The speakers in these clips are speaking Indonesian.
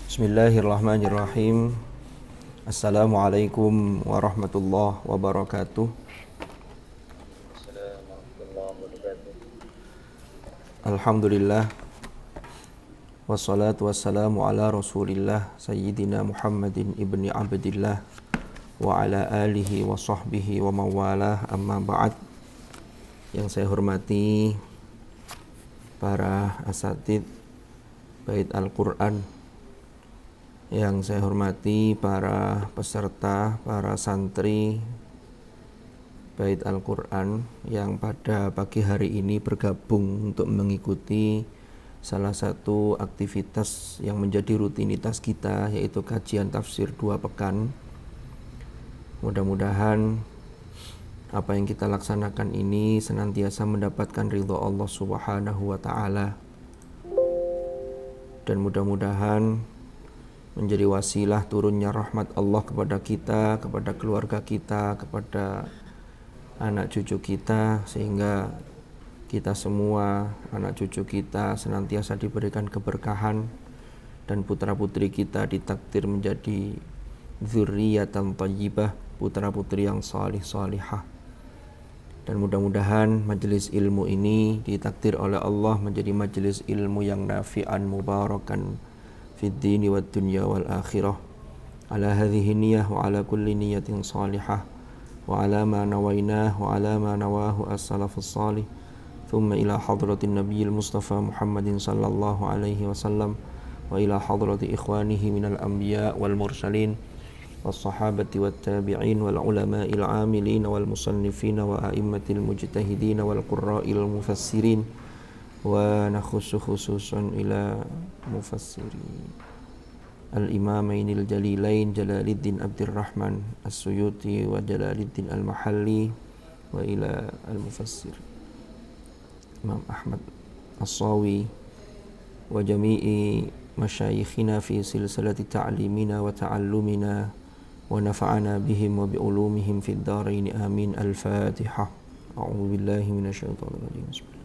Bismillahirrahmanirrahim. Assalamualaikum warahmatullahi wabarakatuh. Alhamdulillah. Wassalatu wassalamu ala rasulillah Sayyidina Muhammadin ibni Abdillah wa ala alihi wa sahbihi wa mawalah, amma ba'd. Yang saya hormati para asatidz Bait Al-Quran, yang saya hormati para peserta, para santri Bait Al-Quran yang pada pagi hari ini bergabung untuk mengikuti salah satu aktivitas yang menjadi rutinitas kita, yaitu kajian tafsir 2 pekan. Mudah-mudahan apa yang kita laksanakan ini senantiasa mendapatkan ridho Allah Subhanahu wa ta'ala, dan mudah-mudahan menjadi wasilah turunnya rahmat Allah kepada kita, kepada keluarga kita, kepada anak cucu kita, sehingga kita semua, anak cucu kita, senantiasa diberikan keberkahan, dan putra-putri kita ditakdir menjadi dzurriyyatan thayyibah, putra-putri yang salih-salihah. Dan mudah-mudahan majelis ilmu ini ditakdir oleh Allah menjadi majelis ilmu yang nafi'an mubarakan fid dini wad dunya wal akhirah. Ala hadhihi niyyah wa ala kulli niyyatin salihah wa ala ma nawainah wa ala ma nawahu as-salafus salih. Thumma ila hadratin nabiyil mustafa Muhammadin sallallahu alaihi wasallam wa ila hadrati ikhwanihi minal anbiya wal mursalin والصحابة والتابعين والعلماء العاملين والمصنفين وأئمة المجتهدين والقراء المفسرين، ونخص خصوصا إلى مفسرين الإمامين الجليلين جلال الدين عبد الرحمن السيوطي وجلال الدين المحلي، وإلى المفسر إمام أحمد الصاوي وجميع مشايخنا في سلسلة تعليمنا وتعلمنا ونفعنا بهم وبعلومهم في الدارين آمين. الفاتحة. أعوذ بالله من الشيطان الرجيم. بسم الله.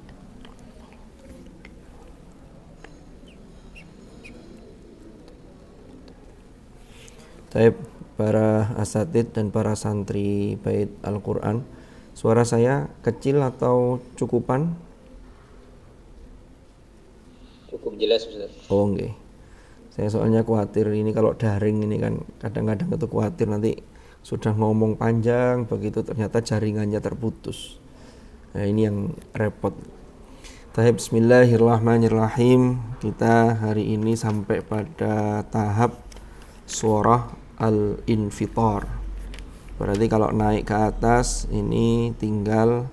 Taib, para asatidz dan para santri Bait Al-Quran, suara saya kecil atau cukupan? Cukup jelas, Ustaz. Oh nggih. Saya soalnya khawatir ini kalau daring ini kan kadang-kadang itu khawatir nanti sudah ngomong panjang begitu ternyata jaringannya terputus. Nah, ini yang repot. Tahap bismillahirrahmanirrahim. Kita hari ini sampai pada tahap surah Al-Infitar. Berarti kalau naik ke atas ini tinggal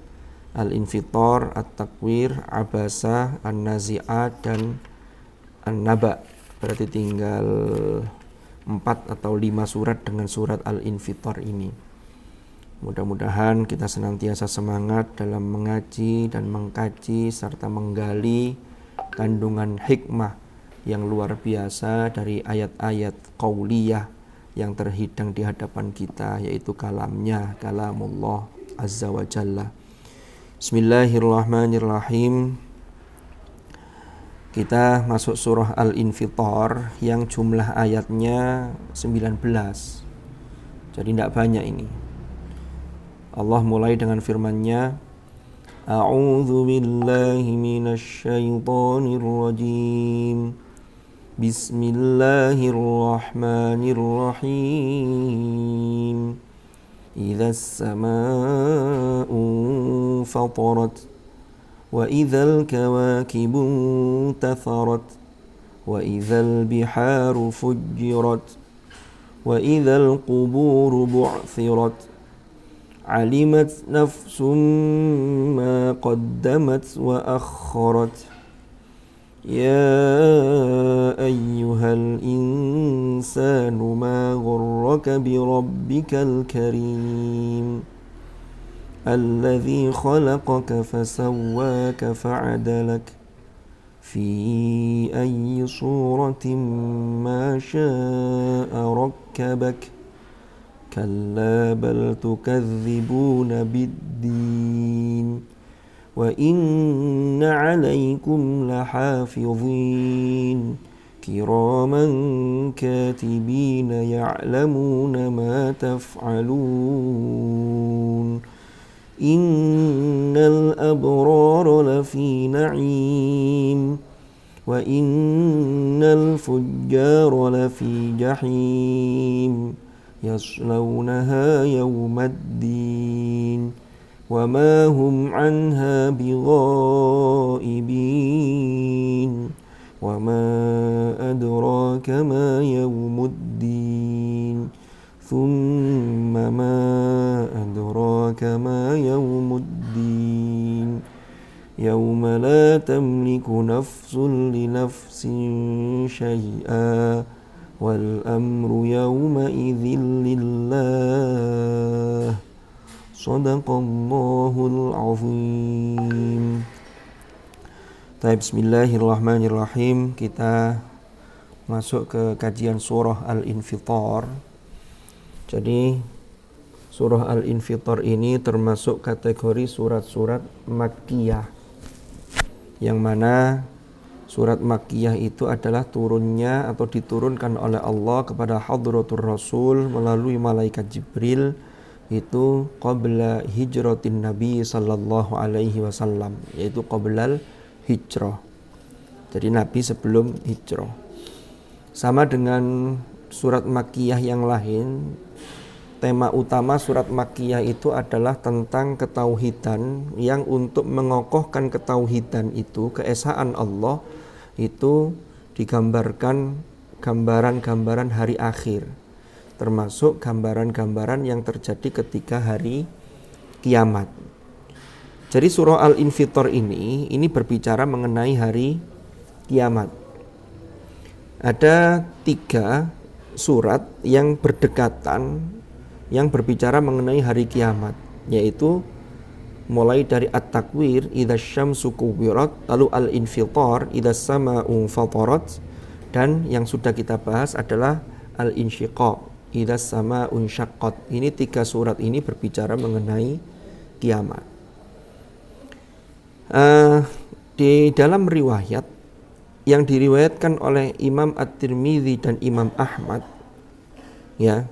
Al-Infitar, At-Takwir, Abasa, An-Nazi'at, dan An-Naba. Berarti tinggal 4 atau 5 surat dengan surat Al-Infitar ini. Mudah-mudahan kita senantiasa semangat dalam mengaji dan mengkaji serta menggali kandungan hikmah yang luar biasa dari ayat-ayat qauliyah yang terhidang di hadapan kita, yaitu kalamnya, kalamullah azza wa jalla. Bismillahirrahmanirrahim. Kita masuk surah Al-Infitar yang jumlah ayatnya 19. Jadi tidak banyak ini. Allah mulai dengan firman-Nya, A'udzu billahi minasy syaithanir rajim. Bismillahirrahmanirrahim. Idzas samaa'u fatarat وإذا الكواكب انتثرت وإذا البحار فجرت وإذا القبور بعثرت علمت نفس ما قدمت وأخرت يا أيها الإنسان ما غرك بربك الكريم الذي خلقك فسواك فعدلك في أي صورة ما شاء ركبك كلا بل تكذبون بالدين وإن عليكم لحافظين كراما كاتبين يعلمون ما تفعلون إن الأبرار لفي نعيم وإن الفجار لفي جحيم يصلونها يوم الدين وما هم عنها بغائبين وما أدراك ما يوم الدين ثم ما أدراك ما يوم الدين يوم لا تملك نفس لنفس شيئا والأمر يومئذ لله صدق الله العظيم. Bismillahirrahmanirrahim. Kita masuk ke kajian surah Al-Infitar. Jadi surah Al-Infitar ini termasuk kategori surat-surat Makkiyah, yang mana surat Makkiyah itu adalah turunnya atau diturunkan oleh Allah kepada Hadratur Rasul melalui malaikat Jibril, itu qabla hijratin Nabi sallallahu alaihi wasallam, yaitu qablal hijrah. Jadi Nabi sebelum hijrah. Sama dengan surat Makkiyah yang lain, tema utama surat Makkiyah itu adalah tentang ketauhidan, yang untuk mengokohkan ketauhidan itu, keesaan Allah, itu digambarkan gambaran-gambaran hari akhir, termasuk gambaran-gambaran yang terjadi ketika hari kiamat. Jadi surah Al-Infitar ini berbicara mengenai hari kiamat. Ada 3 surat yang berdekatan yang berbicara mengenai hari kiamat, yaitu mulai dari At-Takwir, idza syamsu kuwirat, lalu Al-Infitar, idza sama'u fatarat, dan yang sudah kita bahas adalah Al-Insyiqaq, idza sama'u syaqqat. Ini 3 surat ini berbicara mengenai kiamat. Di dalam riwayat yang diriwayatkan oleh Imam At-Tirmidzi dan Imam Ahmad, ya,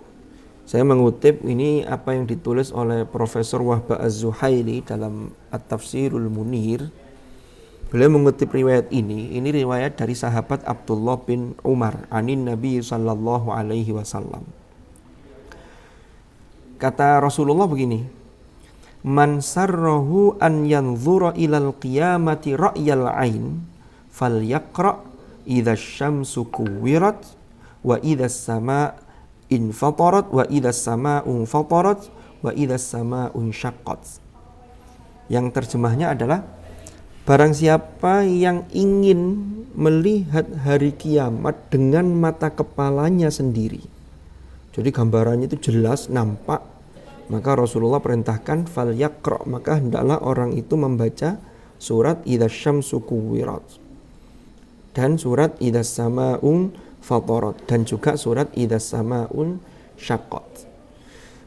saya mengutip ini apa yang ditulis oleh Profesor Wahba Az-Zuhaili dalam At-Tafsirul Munir. Beliau mengutip riwayat ini riwayat dari sahabat Abdullah bin Umar anin Nabi sallallahu alaihi wasallam. Kata Rasulullah begini, man sarrahu an yanzura ilal qiyamati ra'yal ain falyaqra idza syamsu kuwirat wa idza sama' infatarat wa idza sama'u fatarat wa idza sama'u syaqqat. Yang terjemahnya adalah, barang siapa yang ingin melihat hari kiamat dengan mata kepalanya sendiri, jadi gambarannya itu jelas nampak, maka Rasulullah perintahkan fal yaqra, maka hendaklah orang itu membaca surat idza syamsu kuwirat dan surat idza sama'un fatarat dan juga surat idza sama'un syaqqat.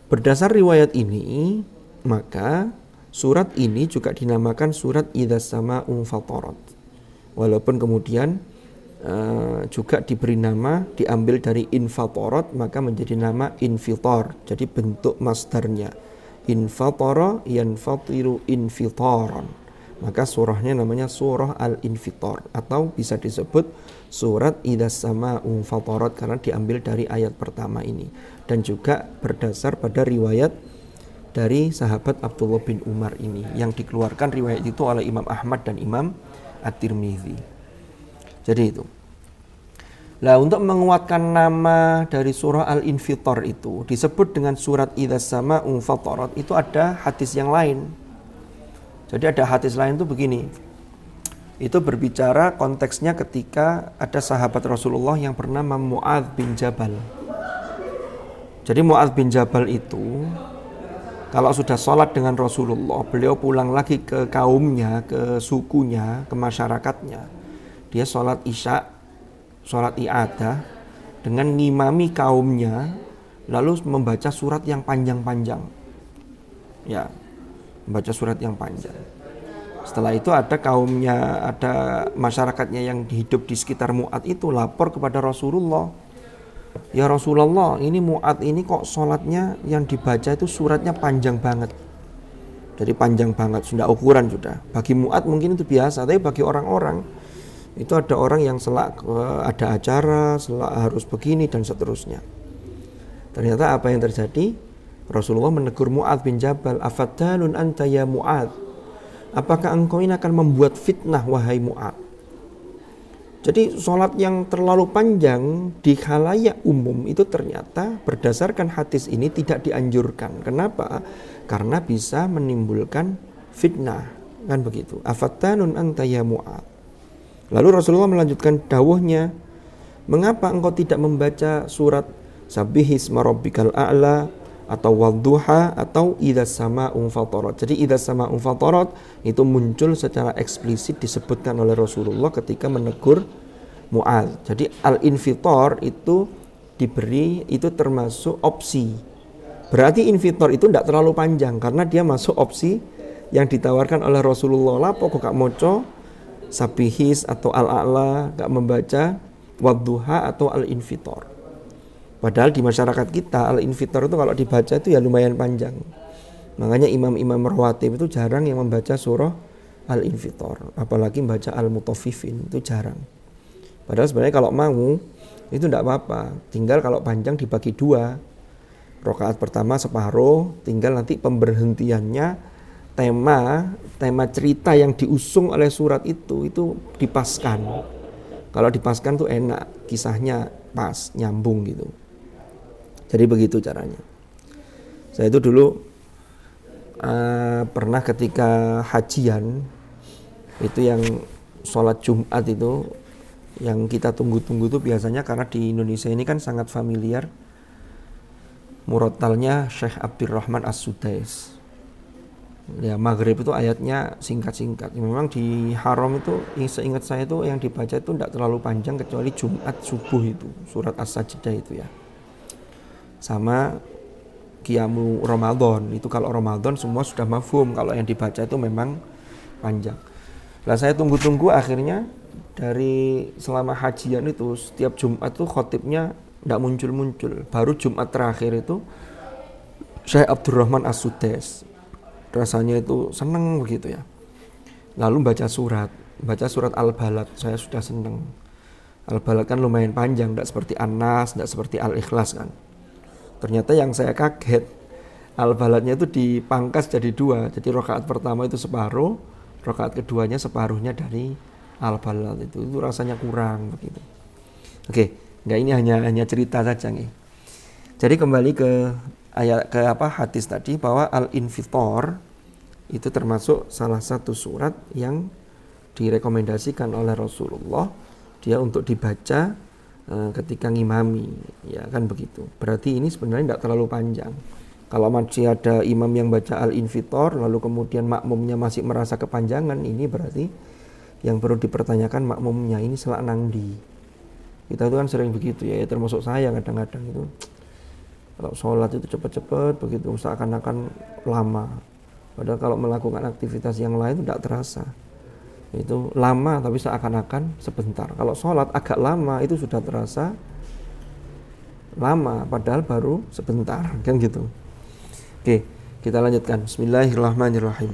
Berdasar riwayat ini, maka surat ini juga dinamakan surat idza sama'un fatarat. Walaupun kemudian juga diberi nama, diambil dari infatarat, maka menjadi nama infitar. Jadi bentuk masdarnya infatara yanfatiru infitaran, maka surahnya namanya surah Al-Infitar, atau bisa disebut surat idza sama'u fatarat karena diambil dari ayat pertama ini, dan juga berdasar pada riwayat dari sahabat Abdullah bin Umar ini, yang dikeluarkan riwayat itu oleh Imam Ahmad dan Imam At-Tirmidzi. Jadi itu. Nah, untuk menguatkan nama dari surah Al-Infitar itu disebut dengan surat idza sama'u fatarat, itu ada hadis yang lain. Jadi ada hadis lain itu begini. Itu berbicara konteksnya ketika ada sahabat Rasulullah yang bernama Mu'adz bin Jabal. Jadi Mu'adz bin Jabal itu kalau sudah sholat dengan Rasulullah, beliau pulang lagi ke kaumnya, ke sukunya, ke masyarakatnya. Dia sholat isya, sholat i'adah dengan ngimami kaumnya, lalu membaca surat yang panjang-panjang. Ya, membaca surat yang panjang. Setelah itu ada kaumnya, ada masyarakatnya yang hidup di sekitar Mu'ad itu lapor kepada Rasulullah. Ya Rasulullah, ini Mu'ad ini kok sholatnya yang dibaca itu suratnya panjang banget. Jadi panjang banget, sudah ukuran sudah. Bagi Mu'ad mungkin itu biasa, tapi bagi orang-orang itu ada orang yang ada acara, harus begini dan seterusnya. Ternyata apa yang terjadi? Rasulullah menegur Mu'ad bin Jabal, "Afattanun anta ya Mu'ad? Apakah engkau ini akan membuat fitnah wahai Mu'ad?" Jadi sholat yang terlalu panjang di khalayak umum itu ternyata berdasarkan hadis ini tidak dianjurkan. Kenapa? Karena bisa menimbulkan fitnah, kan begitu. Afattanun anta ya Mu'ad. Lalu Rasulullah melanjutkan dawuhnya, "Mengapa engkau tidak membaca surat Sabbihisma rabbikal a'la atau wadduha atau idzas sama'u fatarat?" Jadi idzas sama'u fatarat itu muncul secara eksplisit disebutkan oleh Rasulullah ketika menegur Mu'adz. Jadi al-infitar itu diberi, itu termasuk opsi. Berarti infitar itu tidak terlalu panjang karena dia masuk opsi yang ditawarkan oleh Rasulullah. Lapo kok gak moco Sabihis atau al-a'la, gak membaca wadduha atau al-infitar. Padahal di masyarakat kita al-infitar itu kalau dibaca itu ya lumayan panjang. Makanya imam-imam rawatib itu jarang yang membaca surah al-infitar, apalagi membaca al-mutaffifin, itu jarang. Padahal sebenarnya kalau mau itu tidak apa-apa, tinggal kalau panjang dibagi dua. Rakaat pertama separuh, tinggal nanti pemberhentiannya tema cerita yang diusung oleh surat itu dipaskan. Kalau dipaskan tuh enak, kisahnya pas, nyambung gitu. Jadi begitu caranya. Saya itu dulu pernah ketika hajian itu yang sholat Jumat itu yang kita tunggu-tunggu itu biasanya karena di Indonesia ini kan sangat familiar murattalnya Syekh Abdurrahman As-Sudais. Ya maghrib itu ayatnya singkat-singkat. Memang di haram itu seingat saya itu yang dibaca itu tidak terlalu panjang kecuali Jumat subuh itu surat As-Sajdah itu ya. Sama Qiyamu Ramadan itu kalau Ramadan semua sudah mafhum, kalau yang dibaca itu memang panjang. Lah saya tunggu-tunggu akhirnya dari selama hajian itu setiap Jumat itu khotibnya tidak muncul-muncul. Baru Jumat terakhir itu Syekh Abdurrahman As-Sudais. Rasanya itu seneng begitu ya. Lalu baca surat Al-Balad, saya sudah seneng. Al-Balad kan lumayan panjang, tidak seperti An-Nas, tidak seperti Al-Ikhlas kan. Ternyata yang saya kaget, Al-Baladnya itu dipangkas jadi dua. Jadi rakaat pertama itu separuh, rakaat keduanya separuhnya dari Al-Balad itu rasanya kurang begitu. Oke, enggak, ini hanya cerita saja nih. Jadi kembali ke hadis tadi bahwa al-infitar itu termasuk salah satu surat yang direkomendasikan oleh Rasulullah dia untuk dibaca ketika ngimami, ya kan begitu. Berarti ini sebenarnya tidak terlalu panjang. Kalau masih ada imam yang baca al-infitar lalu kemudian makmumnya masih merasa kepanjangan, ini berarti yang perlu dipertanyakan makmumnya ini selak nangdi. Kita itu kan sering begitu ya, termasuk saya kadang-kadang itu. Kalau sholat itu cepat-cepat begitu seakan-akan lama. Padahal kalau melakukan aktivitas yang lain itu tidak terasa. Itu lama tapi seakan-akan sebentar. Kalau sholat agak lama itu sudah terasa lama padahal baru sebentar, kan gitu. Oke, kita lanjutkan. Bismillahirrahmanirrahim.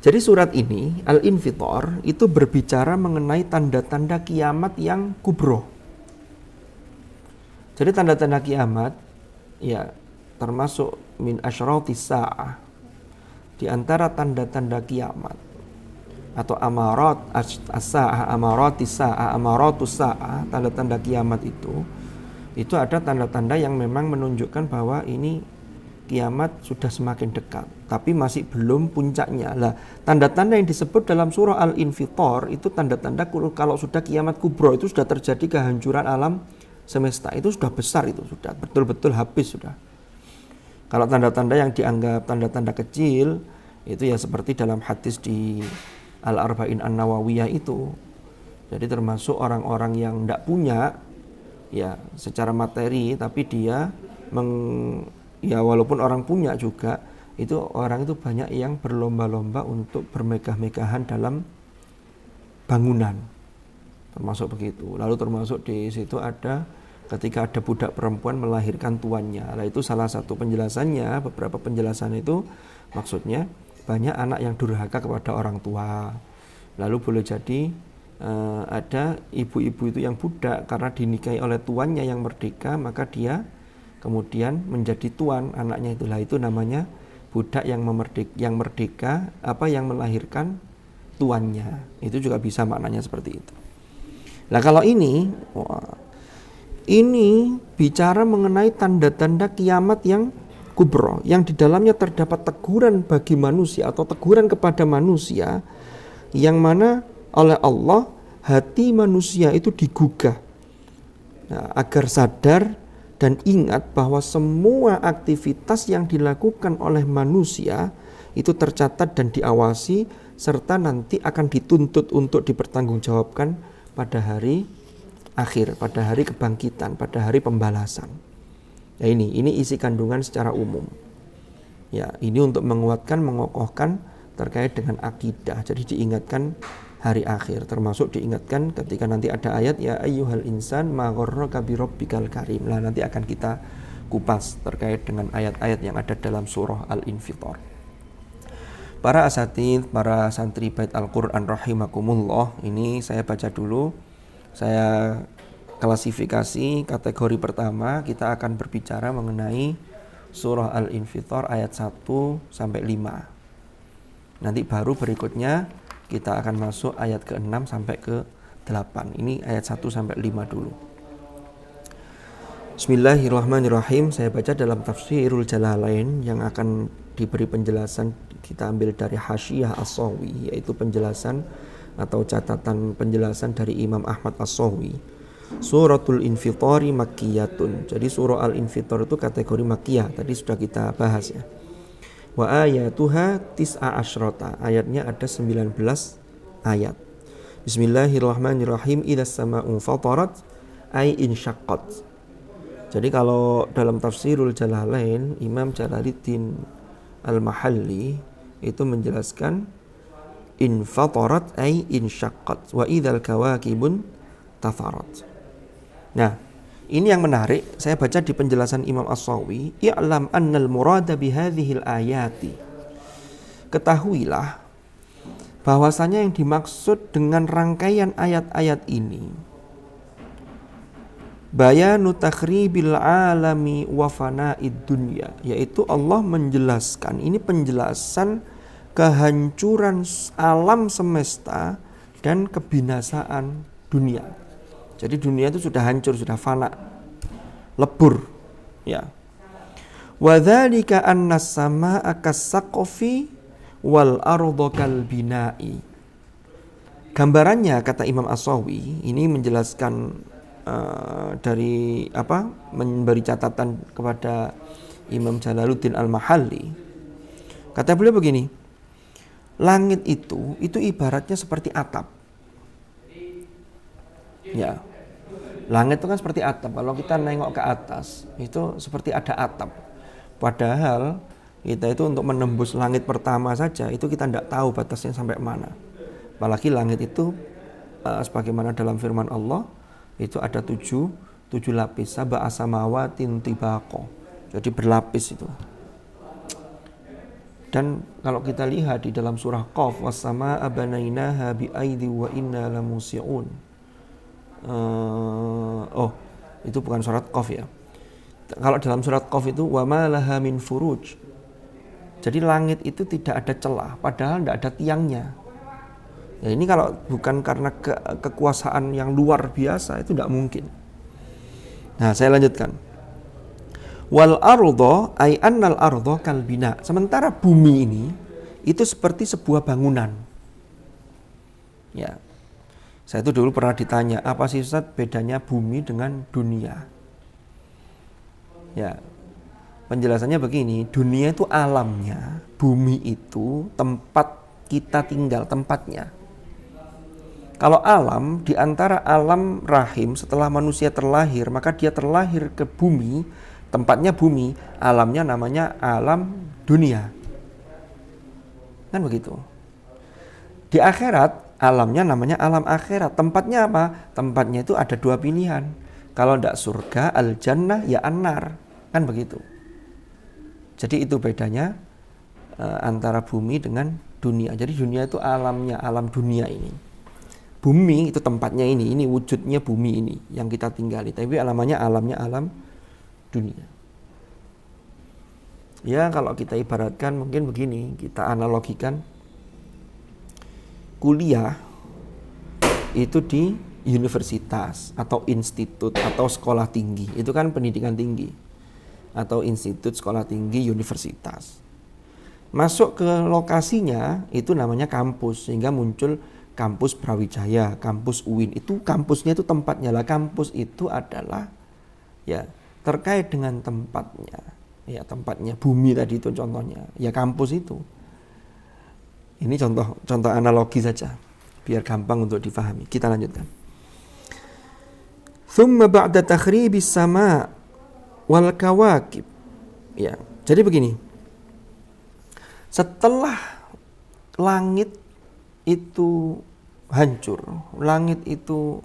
Jadi surat ini Al-Infitar itu berbicara mengenai tanda-tanda kiamat yang kubro. Jadi tanda-tanda kiamat ya termasuk min asyratis sa'ah, di antara tanda-tanda kiamat atau amarat as-sa'ah, amaratis sa'ah, amaratus sa'ah, tanda-tanda kiamat itu ada tanda-tanda yang memang menunjukkan bahwa ini kiamat sudah semakin dekat, tapi masih belum puncaknya. Lah, tanda-tanda yang disebut dalam surah Al-Infitar itu tanda-tanda kalau sudah kiamat kubro, itu sudah terjadi kehancuran alam semesta, itu sudah besar, itu sudah betul-betul habis sudah. Kalau tanda-tanda yang dianggap tanda-tanda kecil itu ya seperti dalam hadis di Al-Arba'in An-Nawawiyah itu. Jadi termasuk orang-orang yang tidak punya ya secara materi, tapi dia ya walaupun orang punya juga itu orang itu banyak yang berlomba-lomba untuk bermegah-megahan dalam bangunan, termasuk begitu. Lalu termasuk di situ ada ketika ada budak perempuan melahirkan tuannya. Nah, itu salah satu penjelasannya, beberapa penjelasan itu maksudnya banyak anak yang durhaka kepada orang tua. Lalu boleh jadi ada ibu-ibu itu yang budak karena dinikahi oleh tuannya yang merdeka, maka dia kemudian menjadi tuan anaknya itulah, itu namanya budak yang merdeka yang melahirkan tuannya. Itu juga bisa maknanya seperti itu. Nah, kalau ini bicara mengenai tanda-tanda kiamat yang kubro, yang di dalamnya terdapat teguran bagi manusia atau teguran kepada manusia, yang mana oleh Allah hati manusia itu digugah, agar sadar dan ingat bahwa semua aktivitas yang dilakukan oleh manusia itu tercatat dan diawasi, serta nanti akan dituntut untuk dipertanggungjawabkan pada hari akhir, pada hari kebangkitan, pada hari pembalasan. Ya, ini isi kandungan secara umum. Ya, ini untuk menguatkan, mengokohkan terkait dengan akidah. Jadi diingatkan hari akhir, termasuk diingatkan ketika nanti ada ayat ya ayyuhal insan ma gharraka bi rabbikal karim. Nah, nanti akan kita kupas terkait dengan ayat-ayat yang ada dalam surah Al-Infitar. Para asatidz, para santri Bait Al-Qur'an rahimakumullah, ini saya baca dulu. Saya klasifikasi kategori pertama, kita akan berbicara mengenai surah Al-Infitar ayat 1 sampai 5. Nanti baru berikutnya kita akan masuk ayat ke-6 sampai ke-8. Ini ayat 1 sampai 5 dulu. Bismillahirrahmanirrahim. Saya baca dalam Tafsirul Jalalain yang akan diberi penjelasan, kita ambil dari Hasyiyah As-Sawi, yaitu penjelasan atau catatan penjelasan dari Imam Ahmad As-Sawi. Suratul Infitari Makkiyatun. Jadi surah Al-Infitar itu kategori Makkiyah. Tadi sudah kita bahas ya. Wa ayatuha tis'a asyrata. Ayatnya ada 19 ayat. Bismillahirrahmanirrahim. Idzas sama'u fatarat ay insyaqqat. Jadi kalau dalam Tafsirul Jalalain, Imam Jalaluddin Al-Mahalli itu menjelaskan infatarat ay insyaqqat wa idzal kawakibun tafarat. Nah, ini yang menarik, saya baca di penjelasan Imam As-Sawi, i'lam annal murada bihadhil ayati. Ketahuilah bahwasanya yang dimaksud dengan rangkaian ayat-ayat ini bayanu takhribil alami wa fana'id dunya, yaitu Allah menjelaskan, ini penjelasan kehancuran alam semesta dan kebinasaan dunia. Jadi dunia itu sudah hancur, sudah fana, lebur, ya. Wa dzalika anna as-samaa'a kas-saqfi wal arda kal bina'i. Gambarannya, kata Imam As-Sawi, ini menjelaskan memberi catatan kepada Imam Jalaluddin Al-Mahalli. Kata beliau begini, langit itu ibaratnya seperti atap. Ya, langit itu kan seperti atap. Kalau kita nengok ke atas, itu seperti ada atap. Padahal kita itu untuk menembus langit pertama saja, itu kita tidak tahu batasnya sampai mana. Apalagi langit itu, sebagaimana dalam firman Allah, itu ada tujuh lapis. Sab'a samawatin tibaqo. Jadi berlapis itu. Dan kalau kita lihat di dalam surah Qaf, was-samaa'a banainaha bi'aidi wa inna lamusi'un. Itu bukan surat Qaf ya. Kalau dalam surat Qaf itu wa ma laha min furuj. Jadi langit itu tidak ada celah, padahal tidak ada tiangnya. Ya, ini kalau bukan karena kekuasaan yang luar biasa, itu tidak mungkin. Nah, saya lanjutkan. Wal ardo ay annal ardo kal bina. Sementara bumi ini itu seperti sebuah bangunan. Ya. Saya itu dulu pernah ditanya, apa sih Ustaz bedanya bumi dengan dunia? Ya, penjelasannya begini, dunia itu alamnya, bumi itu tempat kita tinggal, tempatnya. Kalau alam, di antara alam rahim setelah manusia terlahir, maka dia terlahir ke bumi, tempatnya bumi, alamnya namanya alam dunia. Kan begitu. Di akhirat, alamnya namanya alam akhirat. Tempatnya apa? Tempatnya itu ada dua pilihan. Kalau tidak surga, al-jannah, ya an-nar. Kan begitu. Jadi itu bedanya antara bumi dengan dunia. Jadi dunia itu alamnya, alam dunia ini. Bumi itu tempatnya ini wujudnya bumi ini yang kita tinggali. Tapi alamnya alam dunia. Ya kalau kita ibaratkan mungkin begini, kita analogikan kuliah itu di universitas atau institut atau sekolah tinggi. Itu kan pendidikan tinggi atau institut, sekolah tinggi, universitas. Masuk ke lokasinya itu namanya kampus, sehingga muncul kampus Brawijaya, kampus UIN. Itu kampusnya itu tempatnya lah. Kampus itu adalah ya terkait dengan tempatnya. Ya tempatnya bumi tadi itu contohnya. Ya kampus itu. Ini contoh analogi saja biar gampang untuk difahami. Kita lanjutkan. Thumma ba'da takhribis sama wal kawakib. Ya, jadi begini. Setelah langit itu hancur, langit itu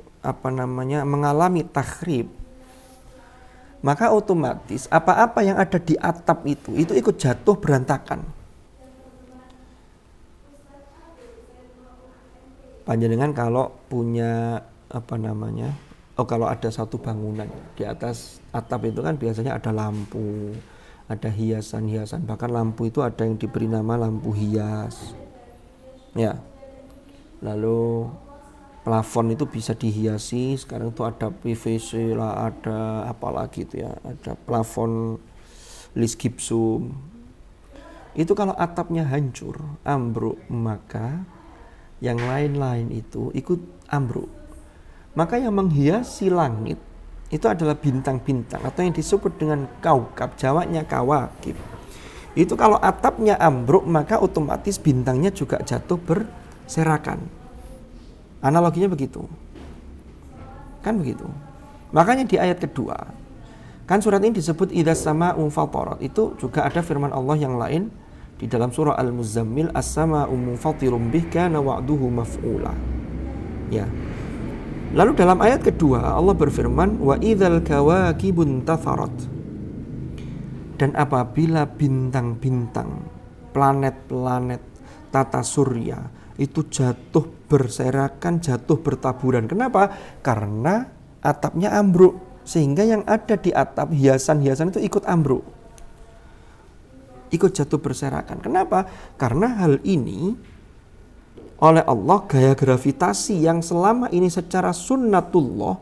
mengalami takhrib, maka otomatis apa-apa yang ada di atap itu ikut jatuh berantakan. Panjenengan kalau punya kalau ada satu bangunan di atas atap itu kan biasanya ada lampu, ada hiasan-hiasan, bahkan lampu itu ada yang diberi nama lampu hias. Ya. Lalu plafon itu bisa dihiasi, sekarang itu ada PVC lah, ada apalagi itu ya, ada plafon list gipsum. Itu kalau atapnya hancur, ambruk, maka yang lain-lain itu ikut ambruk. Maka yang menghiasi langit itu adalah bintang-bintang atau yang disebut dengan kaukab, Jawanya kawakib. Itu kalau atapnya ambruk maka otomatis bintangnya juga jatuh berserakan. Analoginya begitu. Kan begitu. Makanya di ayat kedua, kan surat ini disebut idzas sama'u fatarat. Itu juga ada firman Allah yang lain di dalam surah Al-Muzammil, as-sama'u munfatirun bih kana wa'duhu maf'ula. Ya. Lalu dalam ayat kedua Allah berfirman wa idzal kawakibun tatharat. Dan apabila bintang-bintang, planet-planet tata surya itu jatuh berserakan, jatuh bertaburan. Kenapa? Karena atapnya ambruk, sehingga yang ada di atap hiasan-hiasan itu ikut ambruk, ikut jatuh berserakan. Kenapa? Karena hal ini oleh Allah, gaya gravitasi yang selama ini secara sunnatullah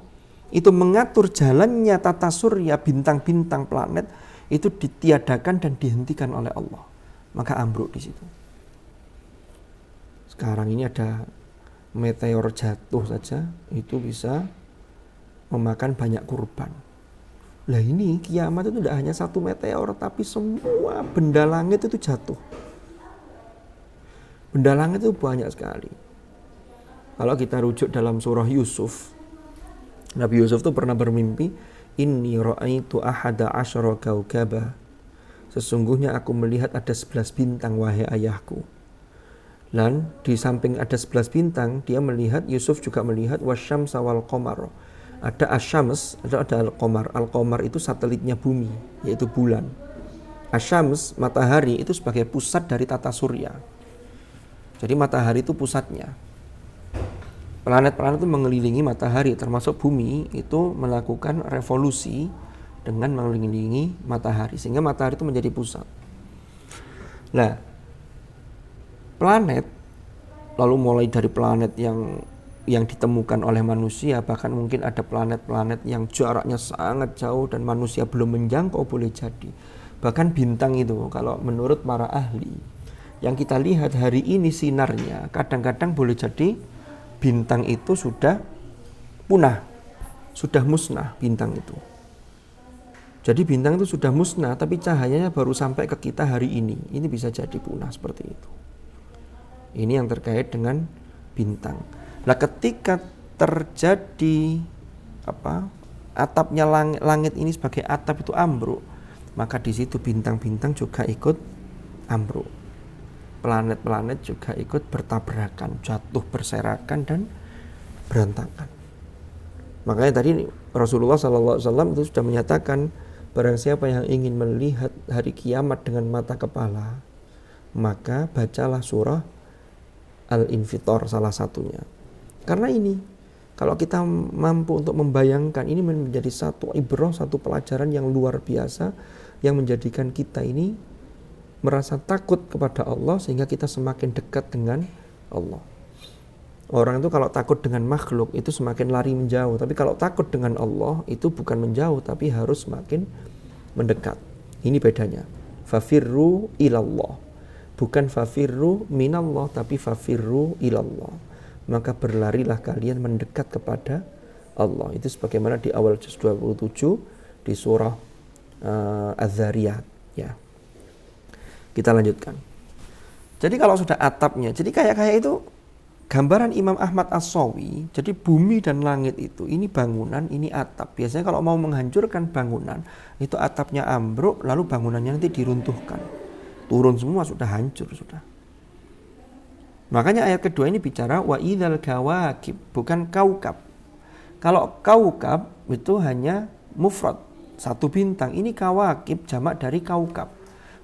itu mengatur jalannya tata surya, bintang-bintang, planet itu ditiadakan dan dihentikan oleh Allah. Maka ambruk di situ. Sekarang ini ada meteor jatuh saja itu bisa memakan banyak korban. Lah ini kiamat itu tidak hanya satu meteor, tapi semua benda langit itu jatuh. Benda langit itu banyak sekali. Kalau kita rujuk dalam surah Yusuf, Nabi Yusuf itu pernah bermimpi, inni ra'aitu ahada asyara kaukaba. Sesungguhnya aku melihat ada 11 bintang wahai ayahku. Dan di samping ada 11 bintang, dia melihat, Yusuf juga melihat wasyamsa wal qamar. Ada asyams, ada al-qamar. Al-qamar itu satelitnya bumi, yaitu bulan. Asyams, matahari itu sebagai pusat dari tata surya. Jadi matahari itu pusatnya. Planet-planet itu mengelilingi matahari, termasuk bumi itu melakukan revolusi dengan mengelilingi matahari, sehingga matahari itu menjadi pusat. Nah, planet, lalu mulai dari planet yang ditemukan oleh manusia, bahkan mungkin ada planet-planet yang jaraknya sangat jauh dan manusia belum menjangkau, boleh jadi. Bahkan bintang itu, kalau menurut para ahli, yang kita lihat hari ini sinarnya, kadang-kadang boleh jadi bintang itu sudah punah, sudah musnah bintang itu. Jadi bintang itu sudah musnah, tapi cahayanya baru sampai ke kita hari ini. Ini bisa jadi punah seperti itu. Ini yang terkait dengan bintang. Nah, ketika terjadi atapnya langit ini sebagai atap itu ambruk, maka di situ bintang-bintang juga ikut ambruk. planet-planet juga ikut bertabrakan, jatuh berserakan dan berantakan. Makanya tadi Rasulullah SAW itu sudah menyatakan, barang siapa yang ingin melihat hari kiamat dengan mata kepala, maka bacalah surah Al-Infitor salah satunya. Karena ini, kalau kita mampu untuk membayangkan, ini menjadi satu ibrah, satu pelajaran yang luar biasa, yang menjadikan kita ini merasa takut kepada Allah, sehingga kita semakin dekat dengan Allah. Orang itu kalau takut dengan makhluk itu semakin lari menjauh, tapi kalau takut dengan Allah itu bukan menjauh, tapi harus semakin mendekat. Ini bedanya. Fafirru ilallah, bukan fafirru minallah, tapi fafirru ilallah. Maka berlarilah kalian mendekat kepada Allah. Itu sebagaimana di awal juz 27 di surah Az-Zariyat. Ya. Kita lanjutkan. Jadi kalau sudah atapnya, jadi kayak itu gambaran Imam Ahmad As-Sawi. Jadi bumi dan langit itu, ini bangunan, ini atap. Biasanya kalau mau menghancurkan bangunan, itu atapnya ambruk, lalu bangunannya nanti diruntuhkan. Turun semua, sudah hancur sudah. Makanya ayat kedua ini bicara wa idzal kawakib, bukan kaukab. Kalau kaukab itu hanya mufrad, satu bintang. Ini kawakib jamak dari kaukab.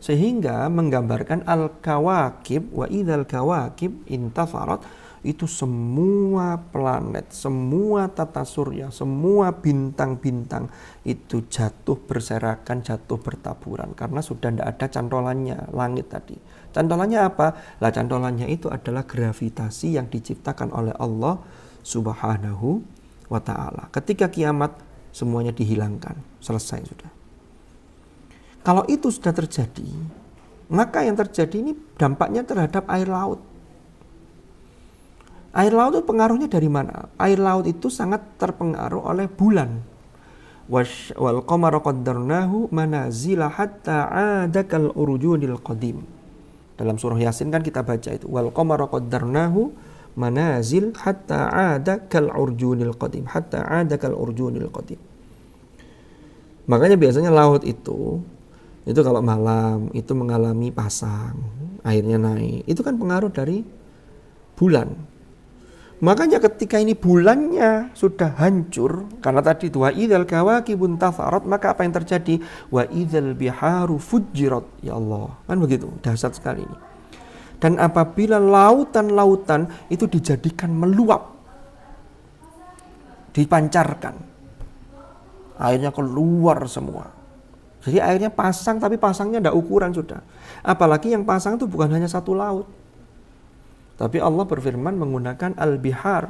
Sehingga menggambarkan al-kawakib wa idzal kawakib intasarat, itu semua planet, semua tata surya, semua bintang-bintang itu jatuh berserakan, jatuh bertaburan karena sudah tidak ada cantolannya langit tadi. Cantolannya apa? Lah cantolannya itu adalah gravitasi yang diciptakan oleh Allah Subhanahu wa ta'ala. Ketika kiamat semuanya dihilangkan, selesai sudah. Kalau itu sudah terjadi, maka yang terjadi ini dampaknya terhadap air laut. Air laut itu pengaruhnya dari mana? Air laut itu sangat terpengaruh oleh bulan. Wal qamara qaddarnahu manazila hatta 'ada kal urjunil qadim. Dalam surah Yasin kan kita baca itu. Wal qamara qaddarnahu manazil hatta 'ada kal urjunil qadim. Hatta 'ada kal urjunil qadim. Makanya biasanya laut itu kalau malam itu mengalami pasang, airnya naik. Itu kan pengaruh dari bulan. Makanya ketika ini bulannya sudah hancur, karena tadi wa idzal kawakibun tafarat, maka apa yang terjadi? Wa idzal biharu fujirat. Ya Allah, kan begitu, dahsyat sekali ini. Dan apabila lautan-lautan itu dijadikan meluap, dipancarkan, airnya keluar semua. Jadi airnya pasang, tapi pasangnya tidak ukuran sudah. Apalagi yang pasang itu bukan hanya satu laut. Tapi Allah berfirman menggunakan al-bihar.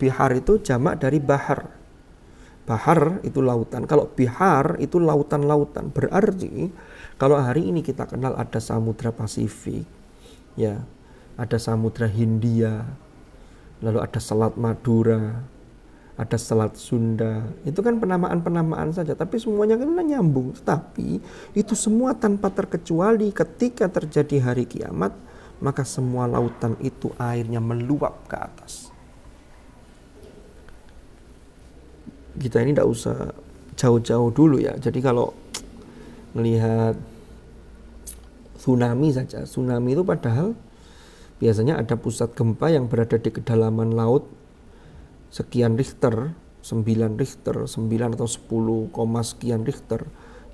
Bihar itu jamak dari bahar. Bahar itu lautan. Kalau bihar itu lautan-lautan. Berarti kalau hari ini kita kenal ada Samudra Pasifik, ya, ada Samudra Hindia, lalu ada Selat Madura, ada Selat Sunda. Itu kan penamaan-penamaan saja, tapi semuanya kan nyambung. Tapi itu semua tanpa terkecuali ketika terjadi hari kiamat, maka semua lautan itu airnya meluap ke atas. Kita ini tidak usah jauh-jauh dulu ya. Jadi kalau melihat tsunami saja, tsunami itu padahal biasanya ada pusat gempa yang berada di kedalaman laut sekian Richter, 9 Richter, 9 atau 10, sekian Richter.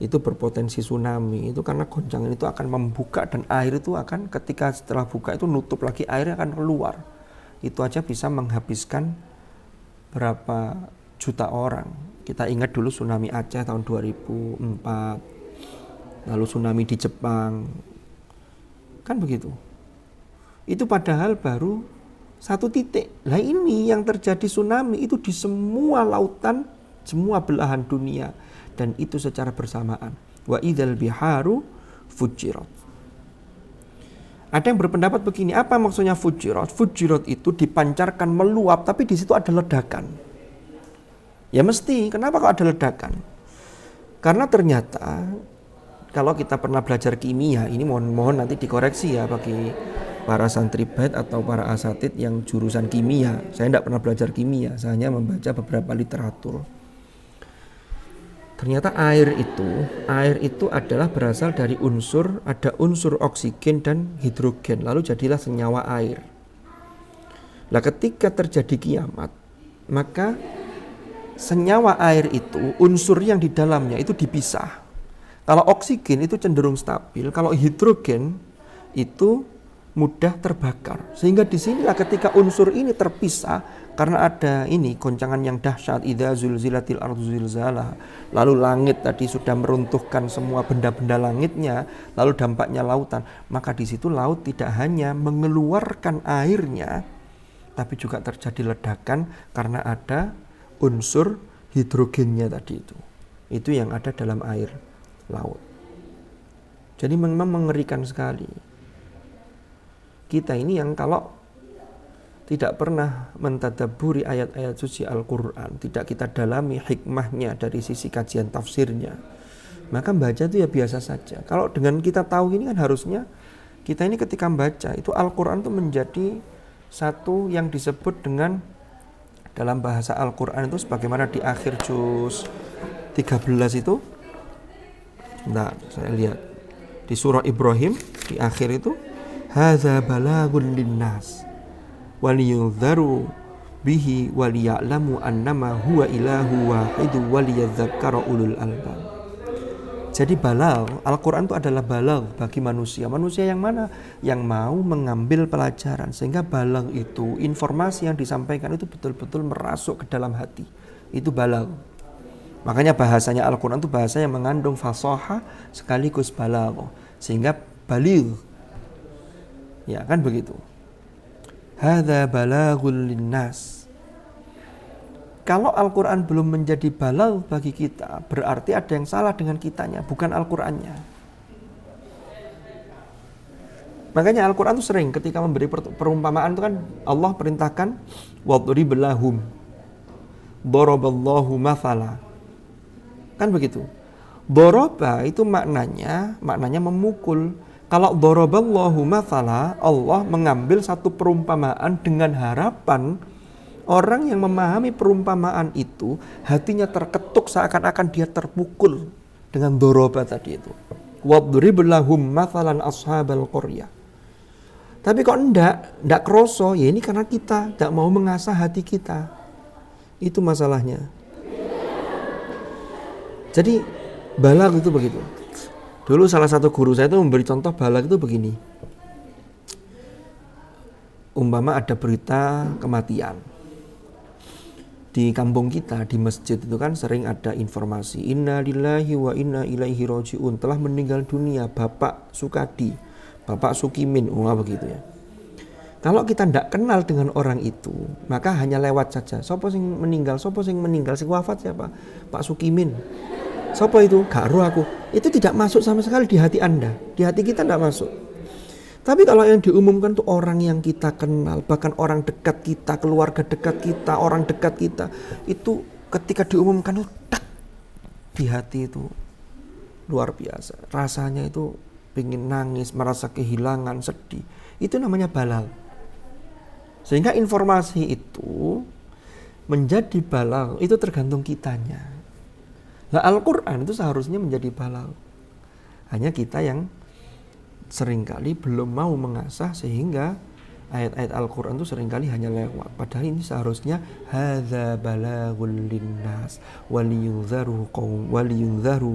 Itu berpotensi tsunami. Itu karena goncangan itu akan membuka dan air itu akan ketika setelah buka itu nutup lagi, airnya akan keluar. Itu aja bisa menghabiskan berapa juta orang. Kita ingat dulu tsunami Aceh tahun 2004, lalu tsunami di Jepang, kan begitu. Itu padahal baru satu titik. Nah ini yang terjadi tsunami itu di semua lautan, semua belahan dunia. Dan itu secara bersamaan. Wa idzal biharu fujirat. Ada yang berpendapat begini, apa maksudnya fujirat? Fujirat itu dipancarkan meluap, tapi di situ ada ledakan. Ya mesti, kenapa kok ada ledakan? Karena ternyata kalau kita pernah belajar kimia, ini mohon nanti dikoreksi ya bagi para santri bait atau para asatid yang jurusan kimia. Saya tidak pernah belajar kimia, saya hanya membaca beberapa literatur. Ternyata air itu adalah berasal dari ada unsur oksigen dan hidrogen, lalu jadilah senyawa air. Nah, ketika terjadi kiamat, maka senyawa air itu, unsur yang di dalamnya itu dipisah. Kalau oksigen itu cenderung stabil, kalau hidrogen itu mudah terbakar. Sehingga disinilah ketika unsur ini terpisah, karena ada ini goncangan yang dahsyat, idza zulzilatil ardu zilzalaha, lalu langit tadi sudah meruntuhkan semua benda-benda langitnya, lalu dampaknya lautan, maka di situ laut tidak hanya mengeluarkan airnya, tapi juga terjadi ledakan karena ada unsur hidrogennya tadi itu. Itu yang ada dalam air laut. Jadi memang mengerikan sekali. Kita ini yang kalau tidak pernah mentadabburi ayat-ayat suci Al-Quran, tidak kita dalami hikmahnya dari sisi kajian tafsirnya, maka baca itu ya biasa saja. Kalau dengan kita tahu ini kan harusnya kita ini ketika membaca itu Al-Quran itu menjadi satu yang disebut dengan dalam bahasa Al-Quran itu sebagaimana di akhir juz 13 itu. Nah, saya lihat di surah Ibrahim di akhir itu, hadza balagun linnas waliyunzaru bihi waliya'lamu annama huwa ilahu wahidu waliyadzakkara ulul albab. Jadi balagh, Al-Quran itu adalah balagh bagi manusia. Manusia yang mana? Yang mau mengambil pelajaran. Sehingga balagh itu, informasi yang disampaikan itu betul-betul merasuk ke dalam hati. Itu balagh. Makanya bahasanya Al-Quran itu bahasa yang mengandung fasahah sekaligus balagh. Sehingga baligh. Ya kan begitu. Hadza balaghul linnas. Kalau Al-Quran belum menjadi balagh bagi kita, berarti ada yang salah dengan kitanya, bukan Al-Qurannya. Makanya Al-Quran itu sering ketika memberi perumpamaan itu kan Allah perintahkan wadrib lahum daraballahu mathala. Kan begitu. Daraba itu maknanya memukul. Kalau daraballahu mathala, Allah mengambil satu perumpamaan dengan harapan orang yang memahami perumpamaan itu hatinya terketuk seakan-akan dia terpukul dengan daraba tadi itu. Wadrib lahum mathalan ashabal qaryah. Tapi kok enggak kroso, ya ini karena kita enggak mau mengasah hati kita. Itu masalahnya. Jadi balagh itu begitu. Dulu salah satu guru saya itu memberi contoh balagh itu begini. Umpama ada berita kematian. Di kampung kita, di masjid itu kan sering ada informasi inna lillahi wa inna ilaihi raji'un, telah meninggal dunia Bapak Sukadi, Bapak Sukimin, begitu ya. Kalau kita tidak kenal dengan orang itu, maka hanya lewat saja. Sopo sing meninggal, sing wafat siapa? Pak Sukimin. Sopo itu? Gak roh aku. Itu tidak masuk sama sekali di hati Anda. Di hati kita tidak masuk. Tapi kalau yang diumumkan tuh orang yang kita kenal, bahkan orang dekat kita, keluarga dekat kita, orang dekat kita, itu ketika diumumkan itu tak di hati itu luar biasa. Rasanya itu pengen nangis, merasa kehilangan, sedih. Itu namanya balagh. Sehingga informasi itu menjadi balagh itu tergantung kitanya. Nah, Al-Quran itu seharusnya menjadi balagh. Hanya kita yang seringkali belum mau mengasah sehingga ayat-ayat Al-Quran itu seringkali hanya lewat. Padahal ini seharusnya hadza balaghul linnas waliyunzaru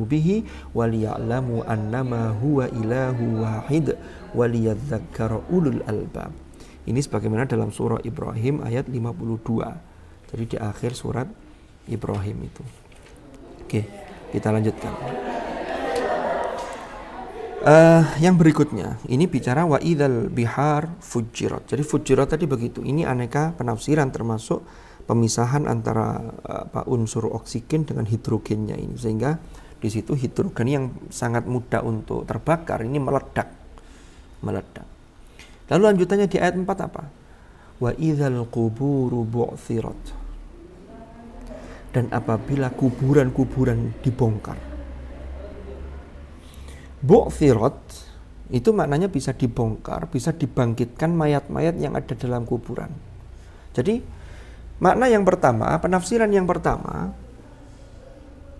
bihi waliya'lamu annama huwa ilahu wahid waliyadzakkara ulul albab. Ini sebagaimana dalam surah Ibrahim ayat 52. Jadi di akhir surat Ibrahim itu. Oke, kita lanjutkan. Yang berikutnya, ini bicara wa idzal bihar fujirat. Jadi fujirat tadi begitu. Ini aneka penafsiran termasuk pemisahan antara unsur oksigen dengan hidrogennya ini. Sehingga di situ hidrogen yang sangat mudah untuk terbakar ini meledak. Lalu lanjutannya di ayat 4 apa? Wa idzal quburu bu'tsirat. Dan apabila kuburan-kuburan dibongkar. Bu'tsirat itu maknanya bisa dibongkar, bisa dibangkitkan mayat-mayat yang ada dalam kuburan. Jadi makna yang pertama, penafsiran yang pertama,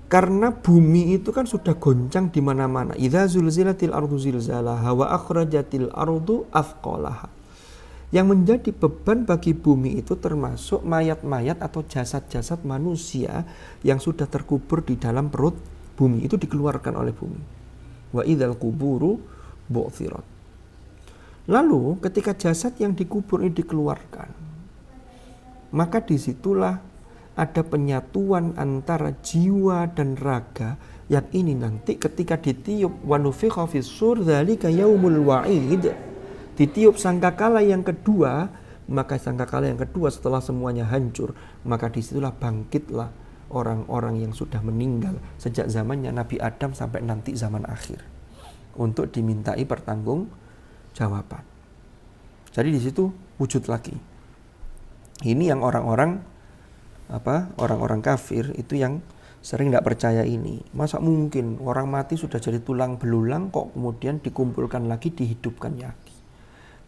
Karena bumi itu kan sudah goncang di mana-mana. Idza zulzilatil ardu zilzalaha wa akhrajatil ardu athqalaha. Yang menjadi beban bagi bumi itu termasuk mayat-mayat atau jasad-jasad manusia yang sudah terkubur di dalam perut bumi, itu dikeluarkan oleh bumi. Wa idzal quburu bu'thirat. Lalu ketika jasad yang dikubur ini dikeluarkan, maka disitulah ada penyatuan antara jiwa dan raga, yang ini nanti ketika ditiup wa nufikha fis-sur dzalika yaumul wa'id, ditiup sangkakala yang kedua, maka sangkakala yang kedua setelah semuanya hancur, maka disitulah bangkitlah orang-orang yang sudah meninggal sejak zamannya Nabi Adam sampai nanti zaman akhir untuk dimintai pertanggungjawaban. Jadi di situ wujud lagi. Ini yang orang-orang kafir itu yang sering tidak percaya ini. Masa mungkin orang mati sudah jadi tulang belulang kok kemudian dikumpulkan lagi, dihidupkan lagi?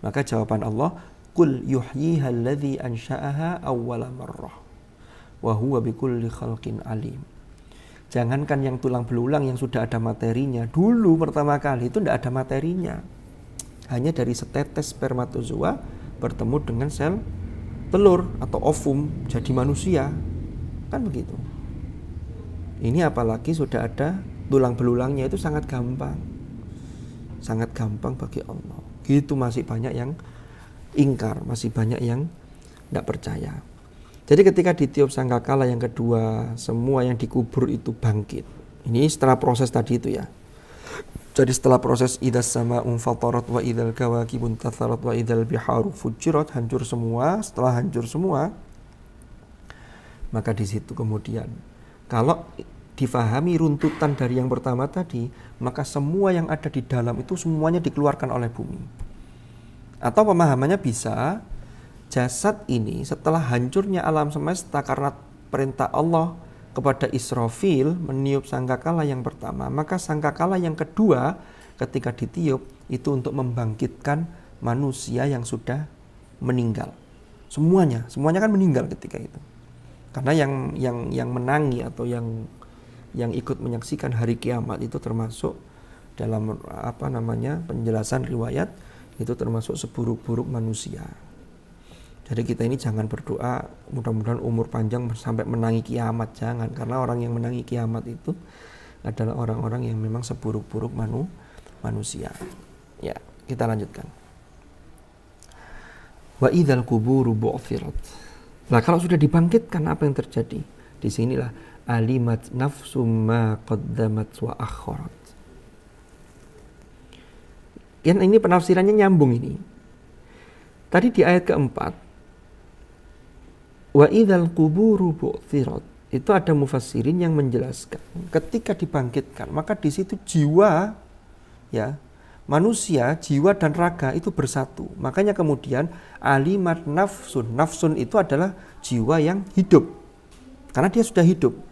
Maka jawaban Allah, qul yuhyiha alladzi ansha'aha awwala marrah wa huwa bikulli khalqin alim. Jangankan yang tulang belulang yang sudah ada materinya, dulu pertama kali itu tidak ada materinya. Hanya dari setetes spermatozoa bertemu dengan sel telur atau ovum jadi manusia. Kan begitu. Ini apalagi sudah ada tulang belulangnya, itu sangat gampang. Sangat gampang bagi Allah. Gitu masih banyak yang ingkar, masih banyak yang tidak percaya. Jadi ketika ditiup sangkakala yang kedua, semua yang dikubur itu bangkit. Ini setelah proses tadi itu ya. Jadi setelah proses idzas sama'u fatarat wa idzal kawakibun tatharat wa idzal biharu fujirat, hancur semua. Setelah hancur semua, maka di situ kemudian kalau difahami runtutan dari yang pertama tadi, maka semua yang ada di dalam itu semuanya dikeluarkan oleh bumi. Atau pemahamannya bisa, jasad ini setelah hancurnya alam semesta karena perintah Allah kepada Israfil meniup sangkakala yang pertama, maka sangkakala yang kedua ketika ditiup itu untuk membangkitkan manusia yang sudah meninggal. Semuanya kan meninggal ketika itu. Karena yang menangi atau yang ikut menyaksikan hari kiamat itu termasuk dalam penjelasan riwayat itu termasuk seburuk-buruk manusia. Jadi kita ini jangan berdoa mudah-mudahan umur panjang sampai menangi kiamat, jangan, karena orang yang menangi kiamat itu adalah orang-orang yang memang seburuk-buruk manusia. Ya, kita lanjutkan. Wa idzal quburu bu'thirat. Nah, kalau sudah dibangkitkan apa yang terjadi? Disinilah alimat nafsum ma qaddamat wa akharat. Yang ini penafsirannya nyambung ini. Tadi di ayat keempat, wa idzal quburu bu'thirat, itu ada mufassirin yang menjelaskan ketika dibangkitkan, maka di situ jiwa ya, manusia, jiwa dan raga itu bersatu. Makanya kemudian alimat nafsun itu adalah jiwa yang hidup. Karena dia sudah hidup.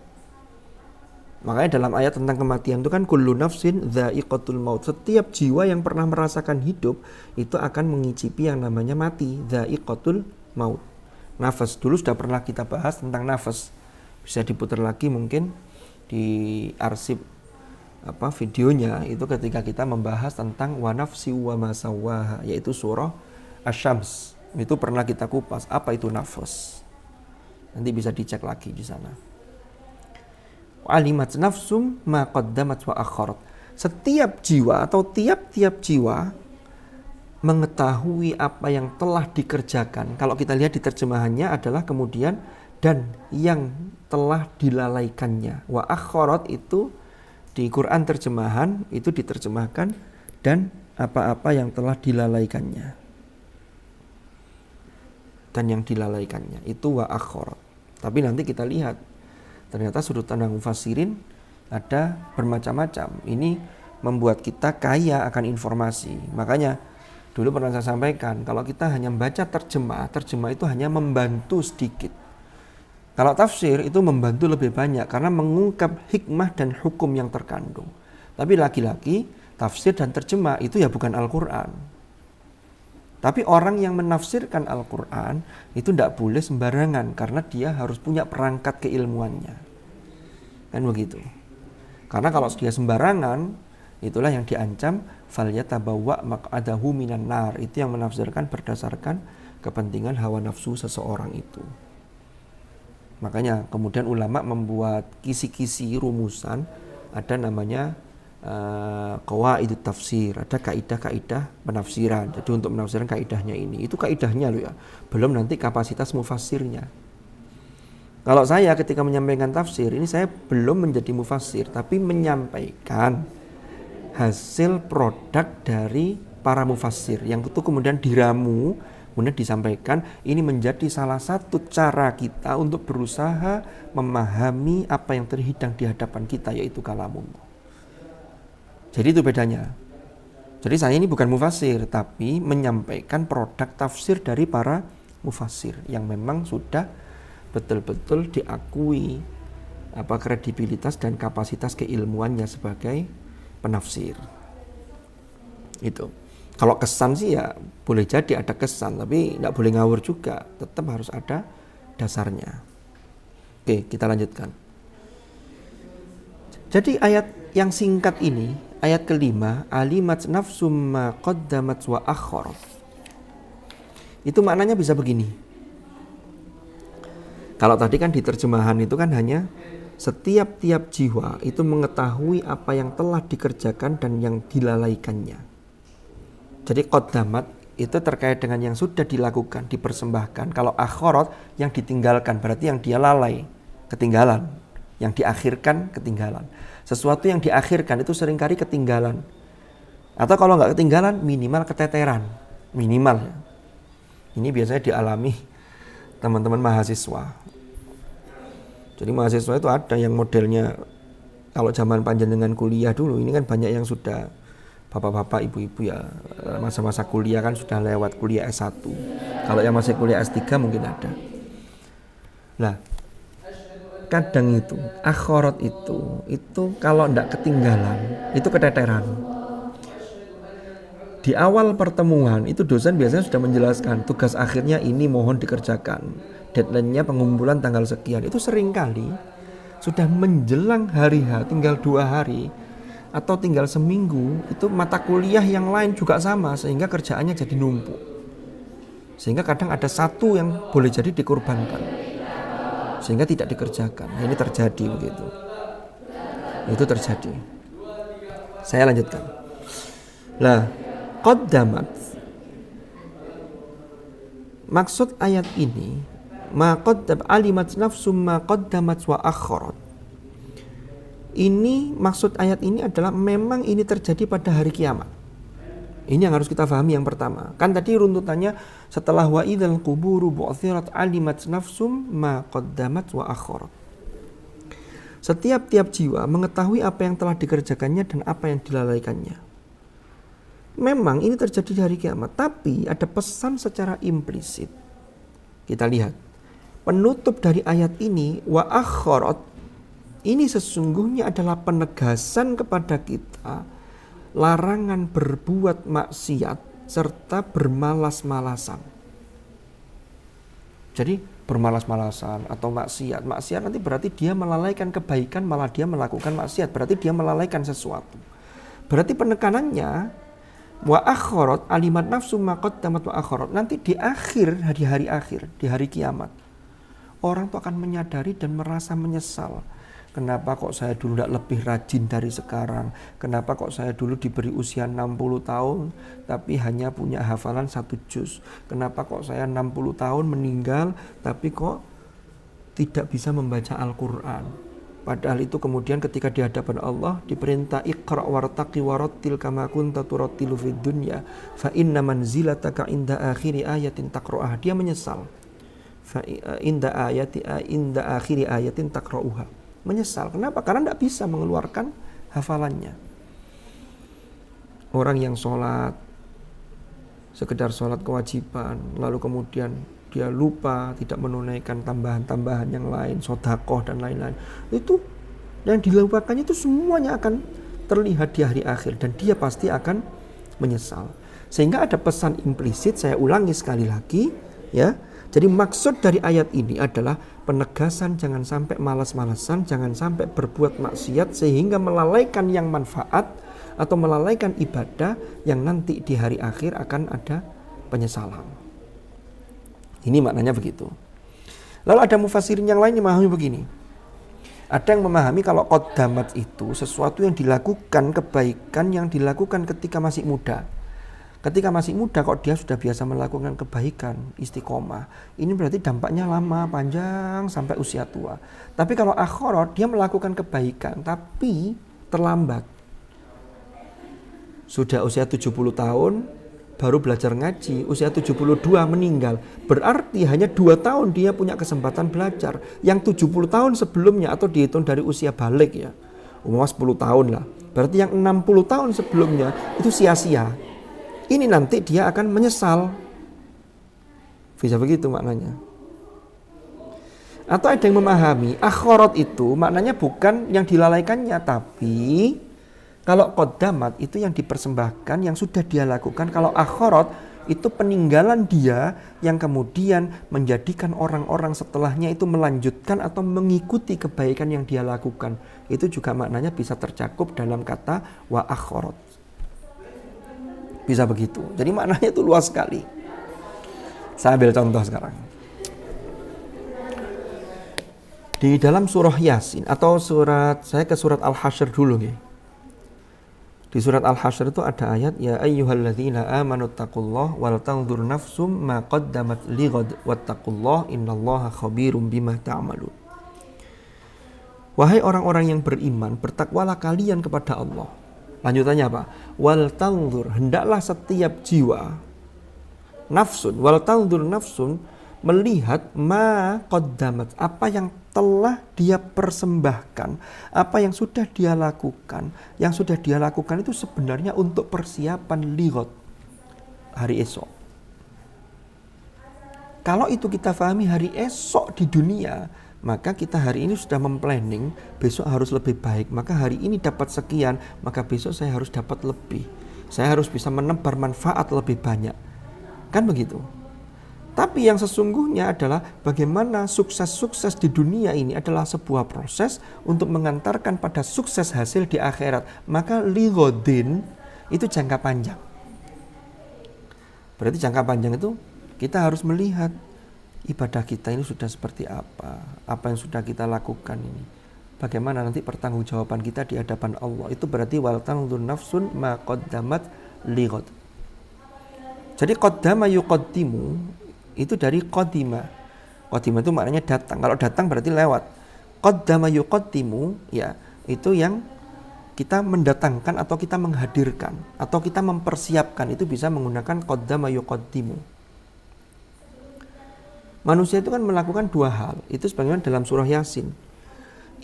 Makanya dalam ayat tentang kematian itu kan kullu nafsin dha'iqatul maut. Setiap jiwa yang pernah merasakan hidup itu akan mengicipi yang namanya mati, dha'iqatul maut. Nafas, dulu sudah pernah kita bahas tentang nafas. Bisa diputar lagi mungkin di arsip videonya itu ketika kita membahas tentang wa nafsi wa ma sawwaha, yaitu surah Asy-Syams. Itu pernah kita kupas apa itu nafas. Nanti bisa dicek lagi di sana. Alimat nafsum ma qaddamat wa akharat. Setiap jiwa atau tiap-tiap jiwa mengetahui apa yang telah dikerjakan. Kalau kita lihat di terjemahannya adalah kemudian dan yang telah dilalaikannya. Wa akharat itu di Quran terjemahan itu diterjemahkan dan apa-apa yang telah dilalaikannya. Dan yang dilalaikannya itu wa akharat. Tapi nanti kita lihat ternyata sudut pandang mufassirin ada bermacam-macam. Ini membuat kita kaya akan informasi. Makanya dulu pernah saya sampaikan, kalau kita hanya membaca terjemah itu hanya membantu sedikit. Kalau tafsir itu membantu lebih banyak karena mengungkap hikmah dan hukum yang terkandung. Tapi lagi-lagi tafsir dan terjemah itu ya bukan Al-Quran. Tapi orang yang menafsirkan Al-Quran itu tidak boleh sembarangan karena dia harus punya perangkat keilmuannya. Kan begitu. Karena kalau dia sembarangan, itulah yang diancam falyatabawwa maq'adahu minan nar. Itu yang menafsirkan berdasarkan kepentingan hawa nafsu seseorang itu. Makanya kemudian ulama membuat kisi-kisi rumusan, ada namanya qawaidut tafsir, ada kaidah-kaidah penafsiran. Jadi untuk menafsirkan kaidahnya ini, itu kaidahnya loh ya. Belum nanti kapasitas mufassirnya. Kalau saya ketika menyampaikan tafsir, ini saya belum menjadi mufassir, tapi menyampaikan hasil produk dari para mufassir yang itu kemudian diramu, kemudian disampaikan. Ini menjadi salah satu cara kita untuk berusaha memahami apa yang terhidang di hadapan kita, yaitu kalamullah. Jadi itu bedanya. Jadi saya ini bukan mufassir, tapi menyampaikan produk tafsir dari para mufassir yang memang sudah betul-betul diakui kredibilitas dan kapasitas keilmuannya sebagai penafsir. Itu. Kalau kesan sih ya boleh jadi ada kesan, tapi tidak boleh ngawur juga, tetap harus ada dasarnya. Oke, kita lanjutkan. Jadi ayat yang singkat ini, ayat kelima, alimat nafsum ma qaddamat wa akharat. Itu maknanya bisa begini. Kalau tadi kan di terjemahan itu kan hanya setiap-tiap jiwa itu mengetahui apa yang telah dikerjakan dan yang dilalaikannya. Jadi qaddamat itu terkait dengan yang sudah dilakukan, dipersembahkan. Kalau akharat yang ditinggalkan, berarti yang dia lalai, ketinggalan. Yang diakhirkan, ketinggalan. Sesuatu yang diakhirkan itu seringkali ketinggalan. Atau kalau nggak ketinggalan, minimal keteteran. Minimal ya. Ini biasanya dialami teman-teman mahasiswa. Jadi mahasiswa itu ada yang modelnya, kalau zaman panjenengan kuliah dulu, ini kan banyak yang sudah bapak-bapak, ibu-ibu ya, masa-masa kuliah kan sudah lewat kuliah S1. Kalau yang masih kuliah S3 mungkin ada. Nah, kadang itu, akhirat itu kalau tidak ketinggalan, itu keteteran. Di awal pertemuan itu dosen biasanya sudah menjelaskan tugas akhirnya ini mohon dikerjakan. Deadline-nya pengumpulan tanggal sekian. Itu seringkali sudah menjelang hari H, tinggal 2 hari atau tinggal seminggu, itu mata kuliah yang lain juga sama, sehingga kerjaannya jadi numpuk. Sehingga kadang ada satu yang boleh jadi dikorbankan, sehingga tidak dikerjakan. Ini terjadi begitu. Itu terjadi. Saya lanjutkan. Nah, qaddamat, maksud ayat ini, ma qaddam alimat nafsum ma qaddamat wa akharat. Ini maksud ayat ini adalah memang ini terjadi pada hari kiamat. Ini yang harus kita pahami yang pertama. Kan tadi runtutannya setelah wa idzal quburu bu'thirat alimat nafsum ma qaddamat wa akharat. Setiap-tiap jiwa mengetahui apa yang telah dikerjakannya dan apa yang dilalaikannya. Memang ini terjadi di hari kiamat, tapi ada pesan secara implisit. Kita lihat. Penutup dari ayat ini, wa akharat, ini sesungguhnya adalah penegasan kepada kita larangan berbuat maksiat serta bermalas-malasan. Jadi bermalas-malasan atau maksiat. Maksiat nanti berarti dia melalaikan kebaikan, malah dia melakukan maksiat. Berarti dia melalaikan sesuatu. Berarti penekanannya, wa akharat alimat nafsu ma qaddamat wa akharat. Nanti di akhir, hari akhir, di hari kiamat, orang tuh akan menyadari dan merasa menyesal. Kenapa kok saya dulu tidak lebih rajin dari sekarang? Kenapa kok saya dulu diberi usia 60 tahun tapi hanya punya hafalan 1 juz? Kenapa kok saya 60 tahun meninggal tapi kok tidak bisa membaca Al-Quran? Padahal itu kemudian ketika di hadapan Allah diperintah iqra wartaqi warattil kama kunta turattilu fid dunya fa inna manzilataka inda akhiri ayatin taqra'ah. Dia menyesal. Inda akhiri ayatin takra'uha. Menyesal. Kenapa? Karena tidak bisa mengeluarkan hafalannya. Orang yang sholat, sekedar sholat kewajiban, lalu kemudian dia lupa, tidak menunaikan tambahan-tambahan yang lain, sedekah dan lain-lain. Itu yang dilupakannya itu semuanya akan terlihat di hari akhir dan dia pasti akan menyesal. Sehingga ada pesan implisit, saya ulangi sekali lagi, ya. Jadi maksud dari ayat ini adalah penegasan jangan sampai malas-malasan, jangan sampai berbuat maksiat sehingga melalaikan yang manfaat atau melalaikan ibadah yang nanti di hari akhir akan ada penyesalan. Ini maknanya begitu. Lalu ada mufassirin yang lain yang memahami begini. Ada yang memahami kalau qaddamat itu sesuatu yang dilakukan, kebaikan yang dilakukan ketika masih muda. Ketika masih muda kok dia sudah biasa melakukan kebaikan, istiqomah. Ini berarti dampaknya lama, panjang sampai usia tua. Tapi kalau akhirat dia melakukan kebaikan tapi terlambat. Sudah usia 70 tahun baru belajar ngaji, usia 72 meninggal. Berarti hanya 2 tahun dia punya kesempatan belajar. Yang 70 tahun sebelumnya atau dihitung dari usia balik ya. Umumnya 10 tahun lah. Berarti yang 60 tahun sebelumnya itu sia-sia. Ini nanti dia akan menyesal. Bisa begitu maknanya. Atau ada yang memahami akhirat itu maknanya bukan yang dilalaikannya, tapi kalau qaddamat itu yang dipersembahkan, yang sudah dia lakukan. Kalau akhirat itu peninggalan dia yang kemudian menjadikan orang-orang setelahnya itu melanjutkan atau mengikuti kebaikan yang dia lakukan. Itu juga maknanya bisa tercakup dalam kata wa akhirat. Bisa begitu. Jadi maknanya itu luas sekali. Saya ambil contoh sekarang. Di dalam surah Yasin atau saya ke surat Al-Hasyr dulu nih. Di surat Al-Hasyr itu ada ayat ya ayyuhalladzina amanu taqullaha wal tanzur nafsum ma qaddamat lighad wattaqullaha innallaha khabirum bima ta'malun. Wahai orang-orang yang beriman, bertakwalah kalian kepada Allah. Lanjutannya apa? Wal tanzur, hendaklah setiap jiwa nafsun, wal tanzur nafsun melihat ma qaddamat, apa yang telah dia persembahkan, apa yang sudah dia lakukan. Yang sudah dia lakukan itu sebenarnya untuk persiapan lighad, hari esok. Kalau itu kita pahami hari esok di dunia, maka kita hari ini sudah memplanning besok harus lebih baik, maka hari ini dapat sekian, maka besok saya harus dapat lebih, saya harus bisa menebar manfaat lebih banyak, kan begitu. Tapi yang sesungguhnya adalah bagaimana sukses-sukses di dunia ini adalah sebuah proses untuk mengantarkan pada sukses hasil di akhirat. Maka lighodin itu jangka panjang. Berarti jangka panjang itu kita harus melihat ibadah kita ini sudah seperti apa yang sudah kita lakukan ini. Bagaimana nanti pertanggungjawaban kita di hadapan Allah. Itu berarti wal tanzur nafsun ma qaddamat lighad. Jadi qaddama yuqaddimu itu dari qadima. Qadima itu maknanya datang. Kalau datang berarti lewat. Qaddama yuqaddimu ya, itu yang kita mendatangkan atau kita menghadirkan atau kita mempersiapkan, itu bisa menggunakan qaddama yuqaddimu. Manusia itu kan melakukan dua hal. Itu sebagaimana dalam surah Yasin.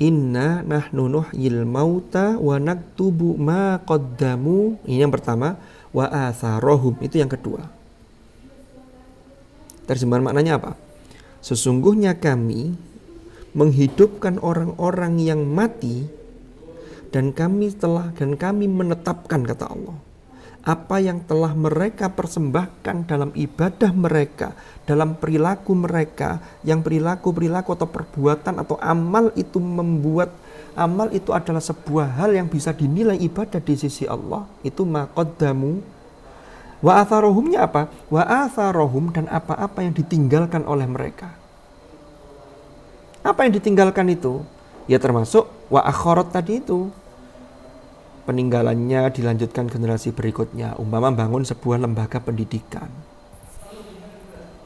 Inna nahnu nuhyil mauta wa naktubu ma qaddamu. Ini yang pertama. Wa atharohum. Itu yang kedua. Terjemahan maknanya apa? Sesungguhnya kami menghidupkan orang-orang yang mati dan kami menetapkan, kata Allah, apa yang telah mereka persembahkan dalam ibadah mereka, dalam perilaku mereka, yang perilaku atau perbuatan atau amal itu membuat amal itu adalah sebuah hal yang bisa dinilai ibadah di sisi Allah. Itu maqaddamu. Wa atharohumnya apa? Wa atharohum, dan apa-apa yang ditinggalkan oleh mereka. Apa yang ditinggalkan itu? Ya termasuk wa akhirat tadi itu. Peninggalannya dilanjutkan generasi berikutnya. Umpama bangun sebuah lembaga pendidikan.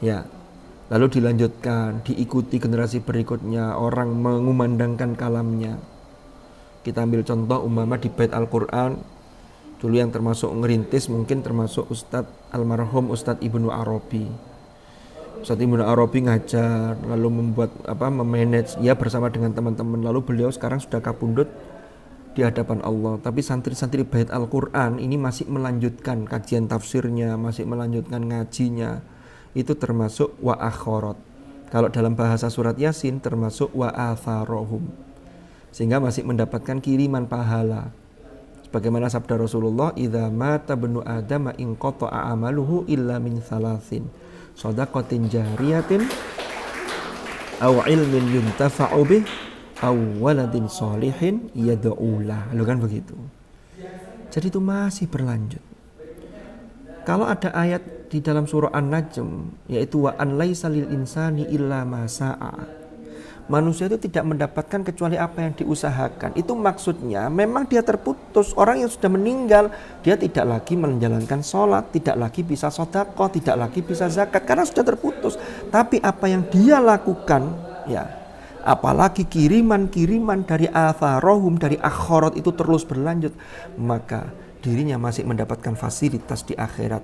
Ya, lalu dilanjutkan, diikuti generasi berikutnya. Orang mengumandangkan kalamnya. Kita ambil contoh umpama di Bait Al-Quran. Dulu yang termasuk ngerintis mungkin termasuk Ustadz almarhum Ustadz Ibnu Arabi. Ustadz Ibnu Arabi ngajar, lalu memanage ya bersama dengan teman-teman. Lalu beliau sekarang sudah kapundhut di hadapan Allah. Tapi santri-santri Bait Al-Quran ini masih melanjutkan kajian tafsirnya, masih melanjutkan ngajinya. Itu termasuk wa akhirat. Kalau dalam bahasa surat Yasin termasuk wa atharohum. Sehingga masih mendapatkan kiriman pahala. Bagaimana sabda Rasulullah, idza mata ibnu adama in qata'a amaluhu illa min thalathin. shadaqatin jariyatin aw ilmin yuntafa'u bih aw waladin sholihin yad'ulah. Lo kan begitu. Jadi itu masih berlanjut. Kalau ada ayat di dalam surah An-Najm yaitu wa an laisa lil insani illa ma sa'a. Manusia itu tidak mendapatkan kecuali apa yang diusahakan. Itu maksudnya memang dia terputus. Orang yang sudah meninggal, dia tidak lagi menjalankan sholat, tidak lagi bisa sedekah, tidak lagi bisa zakat karena sudah terputus. Tapi apa yang dia lakukan, ya, apalagi kiriman-kiriman dari atharohum, dari akhirat itu terus berlanjut, maka dirinya masih mendapatkan fasilitas di akhirat.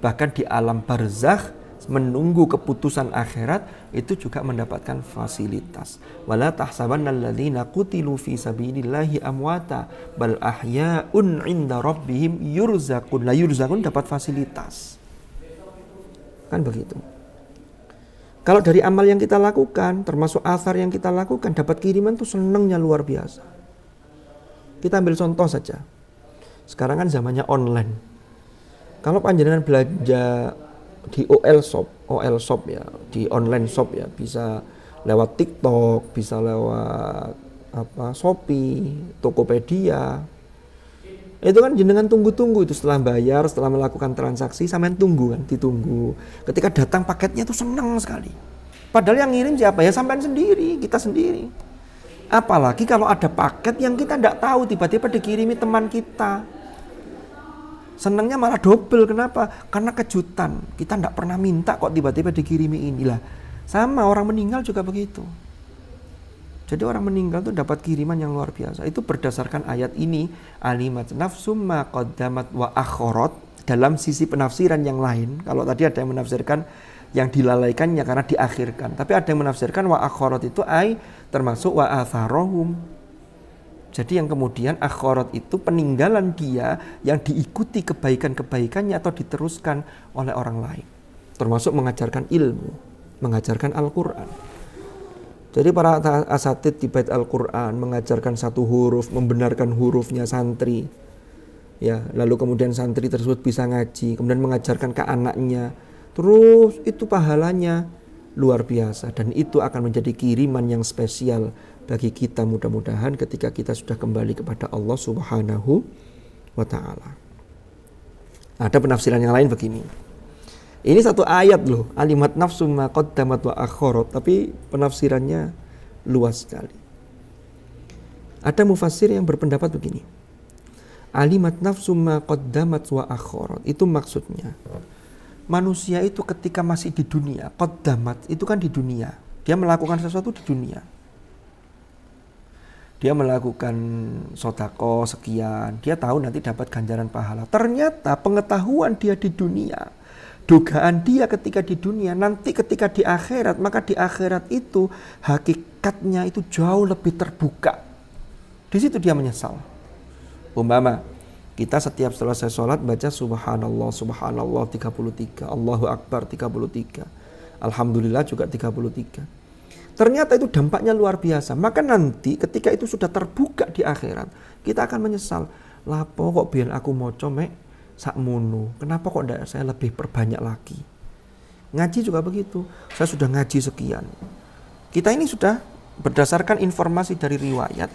Bahkan di alam barzakh menunggu keputusan akhirat itu juga mendapatkan fasilitas. Wala tahsabannal ladzina qutilu fi sabilillahi amwata bal ahya'un 'inda rabbihim yurzaqun. La yurzaqun dapat fasilitas. Kan begitu. Kalau dari amal yang kita lakukan, termasuk athar yang kita lakukan, dapat kiriman tuh senengnya luar biasa. Kita ambil contoh saja. Sekarang kan zamannya online. Kalau panjenengan belanja di OL shop ya, di online shop ya, bisa lewat TikTok, bisa lewat Shopee, Tokopedia. Itu kan jenengan tunggu-tunggu itu setelah bayar, setelah melakukan transaksi, sampean tunggu kan, ditunggu. Ketika datang paketnya itu senang sekali. Padahal yang ngirim siapa ya? Sampean sendiri, kita sendiri. Apalagi kalau ada paket yang kita tidak tahu tiba-tiba dikirimi teman kita. Senangnya malah double. Kenapa? Karena kejutan. Kita tidak pernah minta kok tiba-tiba dikirimi inilah. Sama orang meninggal juga begitu. Jadi orang meninggal itu dapat kiriman yang luar biasa. Itu berdasarkan ayat ini, alimat nafsum ma qaddamat wa akharat. Dalam sisi penafsiran yang lain, kalau tadi ada yang menafsirkan yang dilalaikannya karena diakhirkan, tapi ada yang menafsirkan wa akharat itu termasuk wa atharohum. Jadi yang kemudian akhirat itu peninggalan dia yang diikuti kebaikan-kebaikannya atau diteruskan oleh orang lain. Termasuk mengajarkan ilmu, mengajarkan Al-Quran. Jadi para asatid di bait Al-Quran mengajarkan satu huruf, membenarkan hurufnya santri. Ya, lalu kemudian santri tersebut bisa ngaji, kemudian mengajarkan ke anaknya. Terus itu pahalanya luar biasa dan itu akan menjadi kiriman yang spesial bagi kita mudah-mudahan ketika kita sudah kembali kepada Allah Subhanahu wa ta'ala. Ada penafsiran yang lain begini. Ini satu ayat loh, alimat nafsum ma qaddamat wa akharat, tapi penafsirannya luas sekali. Ada mufassir yang berpendapat begini. Alimat nafsum ma qaddamat wa akharat, itu maksudnya manusia itu ketika masih di dunia, qaddamat itu kan di dunia. Dia melakukan sesuatu di dunia. Dia melakukan sedekah sekian, dia tahu nanti dapat ganjaran pahala. Ternyata pengetahuan dia di dunia, dugaan dia ketika di dunia, nanti ketika di akhirat, maka di akhirat itu hakikatnya itu jauh lebih terbuka. Di situ dia menyesal. Umpama kita setiap selesai sholat baca subhanallah, subhanallah 33, Allahu Akbar 33, Alhamdulillah juga 33. Ternyata itu dampaknya luar biasa. Maka nanti ketika itu sudah terbuka di akhirat, kita akan menyesal. Lapo kok biar aku moco mek sakmono. Kenapa kok tidak saya lebih perbanyak lagi? Ngaji juga begitu. Saya sudah ngaji sekian. Kita ini sudah berdasarkan informasi dari riwayat.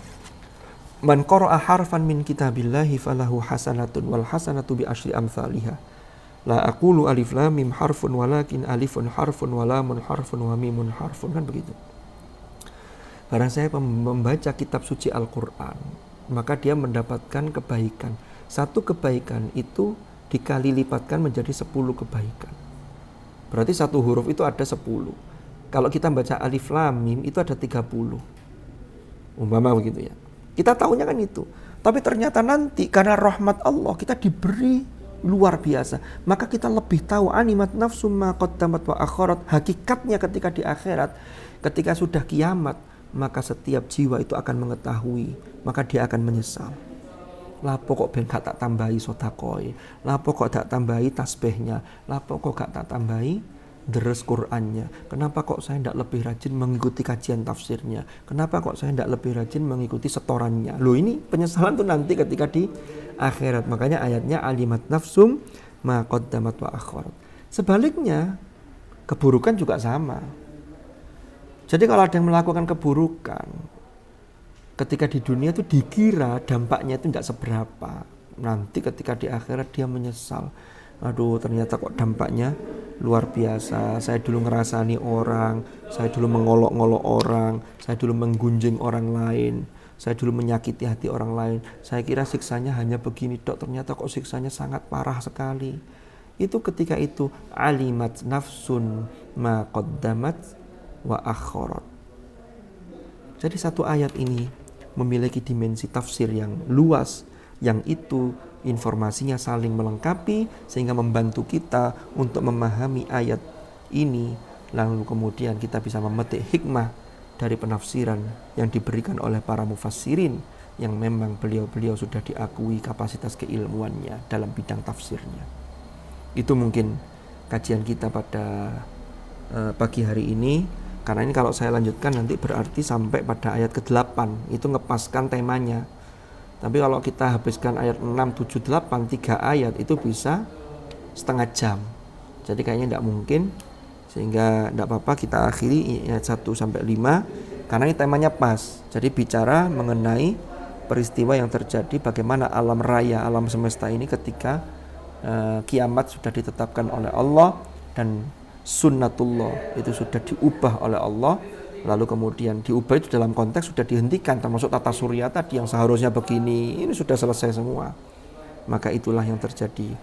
Man qara'a harfan min kitabillahi falahu hasanatun wal hasanatu bi asyri amsalihha. La aqulu alif lam mim harfun walakin alifun harfun wa lamun harfun wa mimun harfun, kan begitu. Barang saya membaca kitab suci Al-Quran, maka dia mendapatkan kebaikan. Satu kebaikan itu dikali lipatkan menjadi 10 kebaikan. Berarti satu huruf itu ada 10. Kalau kita baca alif lam mim itu ada 30. Umpama begitu ya. Kita tahunya kan itu. Tapi ternyata nanti karena rahmat Allah kita diberi luar biasa. Maka kita lebih tahu animat nafsum ma qaddamat wa akharat. Hakikatnya ketika di akhirat, ketika sudah kiamat, maka setiap jiwa itu akan mengetahui, maka dia akan menyesal. Lapo kok ben gak tak tambahi sedekah, lapo kok tak tambahi tasbihnya, lapo kok gak tak tambahi deres Qur'annya, kenapa kok saya tidak lebih rajin mengikuti kajian tafsirnya, kenapa kok saya tidak lebih rajin mengikuti setorannya. Loh, ini penyesalan tuh nanti ketika di akhirat. Makanya ayatnya alimat nafsum ma qaddamat wa akharat. Sebaliknya Keburukan juga sama. Jadi kalau ada yang melakukan keburukan, ketika di dunia itu dikira dampaknya itu nggak seberapa. Nanti ketika di akhirat dia menyesal. Aduh, ternyata kok dampaknya luar biasa. Saya dulu ngerasani orang, saya dulu mengolok-ngolok orang, saya dulu menggunjing orang lain, saya dulu menyakiti hati orang lain. Saya kira siksanya hanya begini dok, ternyata kok siksanya sangat parah sekali. Itu ketika itu alimat nafsun ma qaddamat wa akharat. Jadi satu ayat ini memiliki dimensi tafsir yang luas, yang itu informasinya saling melengkapi sehingga membantu kita untuk memahami ayat ini, lalu kemudian kita bisa memetik hikmah dari penafsiran yang diberikan oleh para mufassirin yang memang beliau-beliau sudah diakui kapasitas keilmuannya dalam bidang tafsirnya. Itu mungkin kajian kita pada pagi hari ini. Karena ini kalau saya lanjutkan nanti berarti sampai pada ayat ke-8, itu ngepaskan temanya. Tapi kalau kita habiskan ayat 6, 7, 8, 3 ayat itu bisa setengah jam. Jadi kayaknya tidak mungkin, sehingga tidak apa-apa kita akhiri ayat 1 sampai 5 karena ini temanya pas. Jadi bicara mengenai peristiwa yang terjadi, bagaimana alam raya, alam semesta ini ketika kiamat sudah ditetapkan oleh Allah dan sunnatullah itu sudah diubah oleh Allah, lalu kemudian diubah itu dalam konteks sudah dihentikan, termasuk tata surya tadi yang seharusnya begini, ini sudah selesai semua. Maka itulah yang terjadi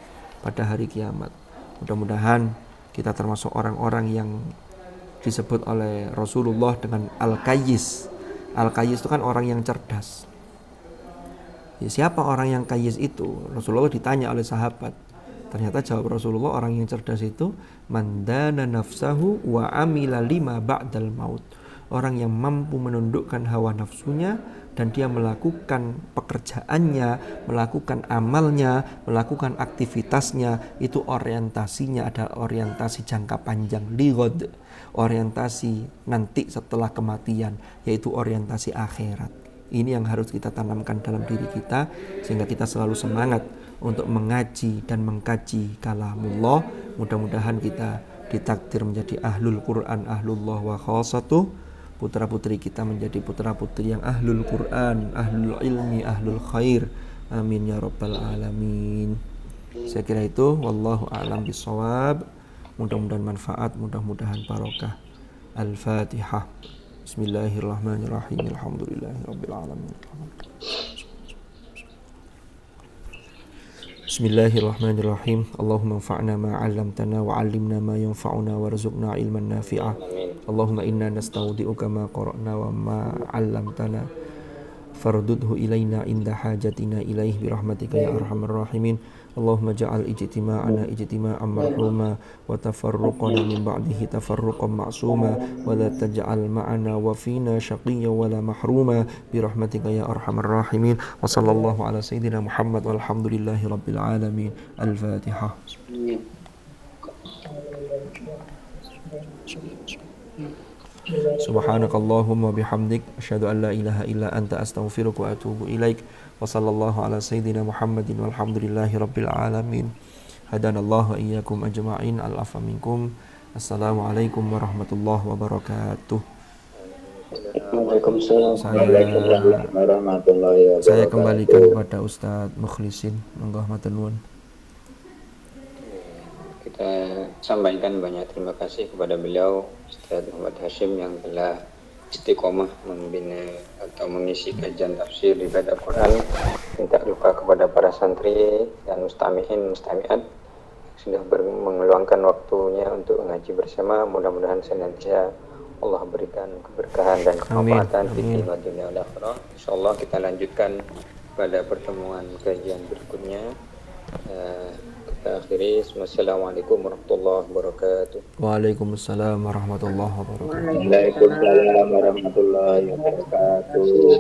pada hari kiamat. Mudah-mudahan kita termasuk orang-orang yang disebut oleh Rasulullah dengan Al-Qayyis. Al-Qayyis itu kan orang yang cerdas. Ya, siapa orang yang qayyis itu? Rasulullah ditanya oleh sahabat. Ternyata jawab Rasulullah, orang yang cerdas itu mandana nafsahu wa amila lima ba'dal maut. Orang yang mampu menundukkan hawa nafsunya dan dia melakukan pekerjaannya, melakukan amalnya, melakukan aktivitasnya, itu orientasinya adalah orientasi jangka panjang, lighad, orientasi nanti setelah kematian, yaitu orientasi akhirat. Ini yang harus kita tanamkan dalam diri kita sehingga kita selalu semangat untuk mengaji dan mengkaji kalamullah. Mudah-mudahan kita ditakdir menjadi ahlul Quran, ahlullah wa khasatuh. Putra-putri kita menjadi putra-putri yang ahlul Quran, ahlul ilmi, ahlul khair. Amin ya rabbal alamin. Saya kira itu, wallahu a'lam bishawab. Mudah-mudahan manfaat, mudah-mudahan barokah. Al-Fatihah. Bismillahirrahmanirrahim. Alhamdulillahirabbil alamin. Bismillahirrahmanirrahim. Allahumma anfa'na ma 'allamtana wa 'allimna ma yanfa'una warzuqna ilman nafi'a. Allahumma inna nastaudi'uka ma qara'na wa ma 'allamtana fardudhu ilaina inda hajatina ilaih birahmatika ya arhamar rahimin. Allahumma ja'al ijtima'ana ijtima'an marhuma wa tafarruqana min ba'dihi tafarruqan ma'suma wa la taj'al ma'ana wa fina shaqiyya wa la mahruma birahmatika ya arhamar rahimin. Wa sallallahu ala sayyidina Muhammad walhamdulillahi rabbil alamin. Al-Fatihah. Subhanakallahumma bihamdik asyhadu an la ilaha illa anta astaghfiruka wa atubu ilaik. Wa sallallahu ala sayyidina Muhammadin walhamdulillahi rabbil alamin. Hadanallahu wa iyyakum ajma'in. Al-afwa minkum. Assalamualaikum warahmatullahi wabarakatuh. Waalaikumsalam warahmatullahi wabarakatuh. Saya kembalikan kepada Ustadz Mukhlisin. Monggo matur nuwun. Kita sampaikan banyak terima kasih kepada beliau Ustaz Muhammad Hashim yang telah istiqomah membina atau mengisi kajian tafsir ibadah Quran. Minta doa kepada para santri dan mustami'in mustami'at sudah mengeluangkan waktunya untuk mengaji bersama. Mudah-mudahan senantiasa Allah berikan keberkahan dan kemanfaatan di dunia dan akhirat. Insyaallah kita lanjutkan pada pertemuan kajian berikutnya. Kita akhiri. Wassalamualaikum warahmatullahi wabarakatuh. Waalaikumsalam warahmatullahi wabarakatuh. Waalaikumsalam warahmatullahi wabarakatuh.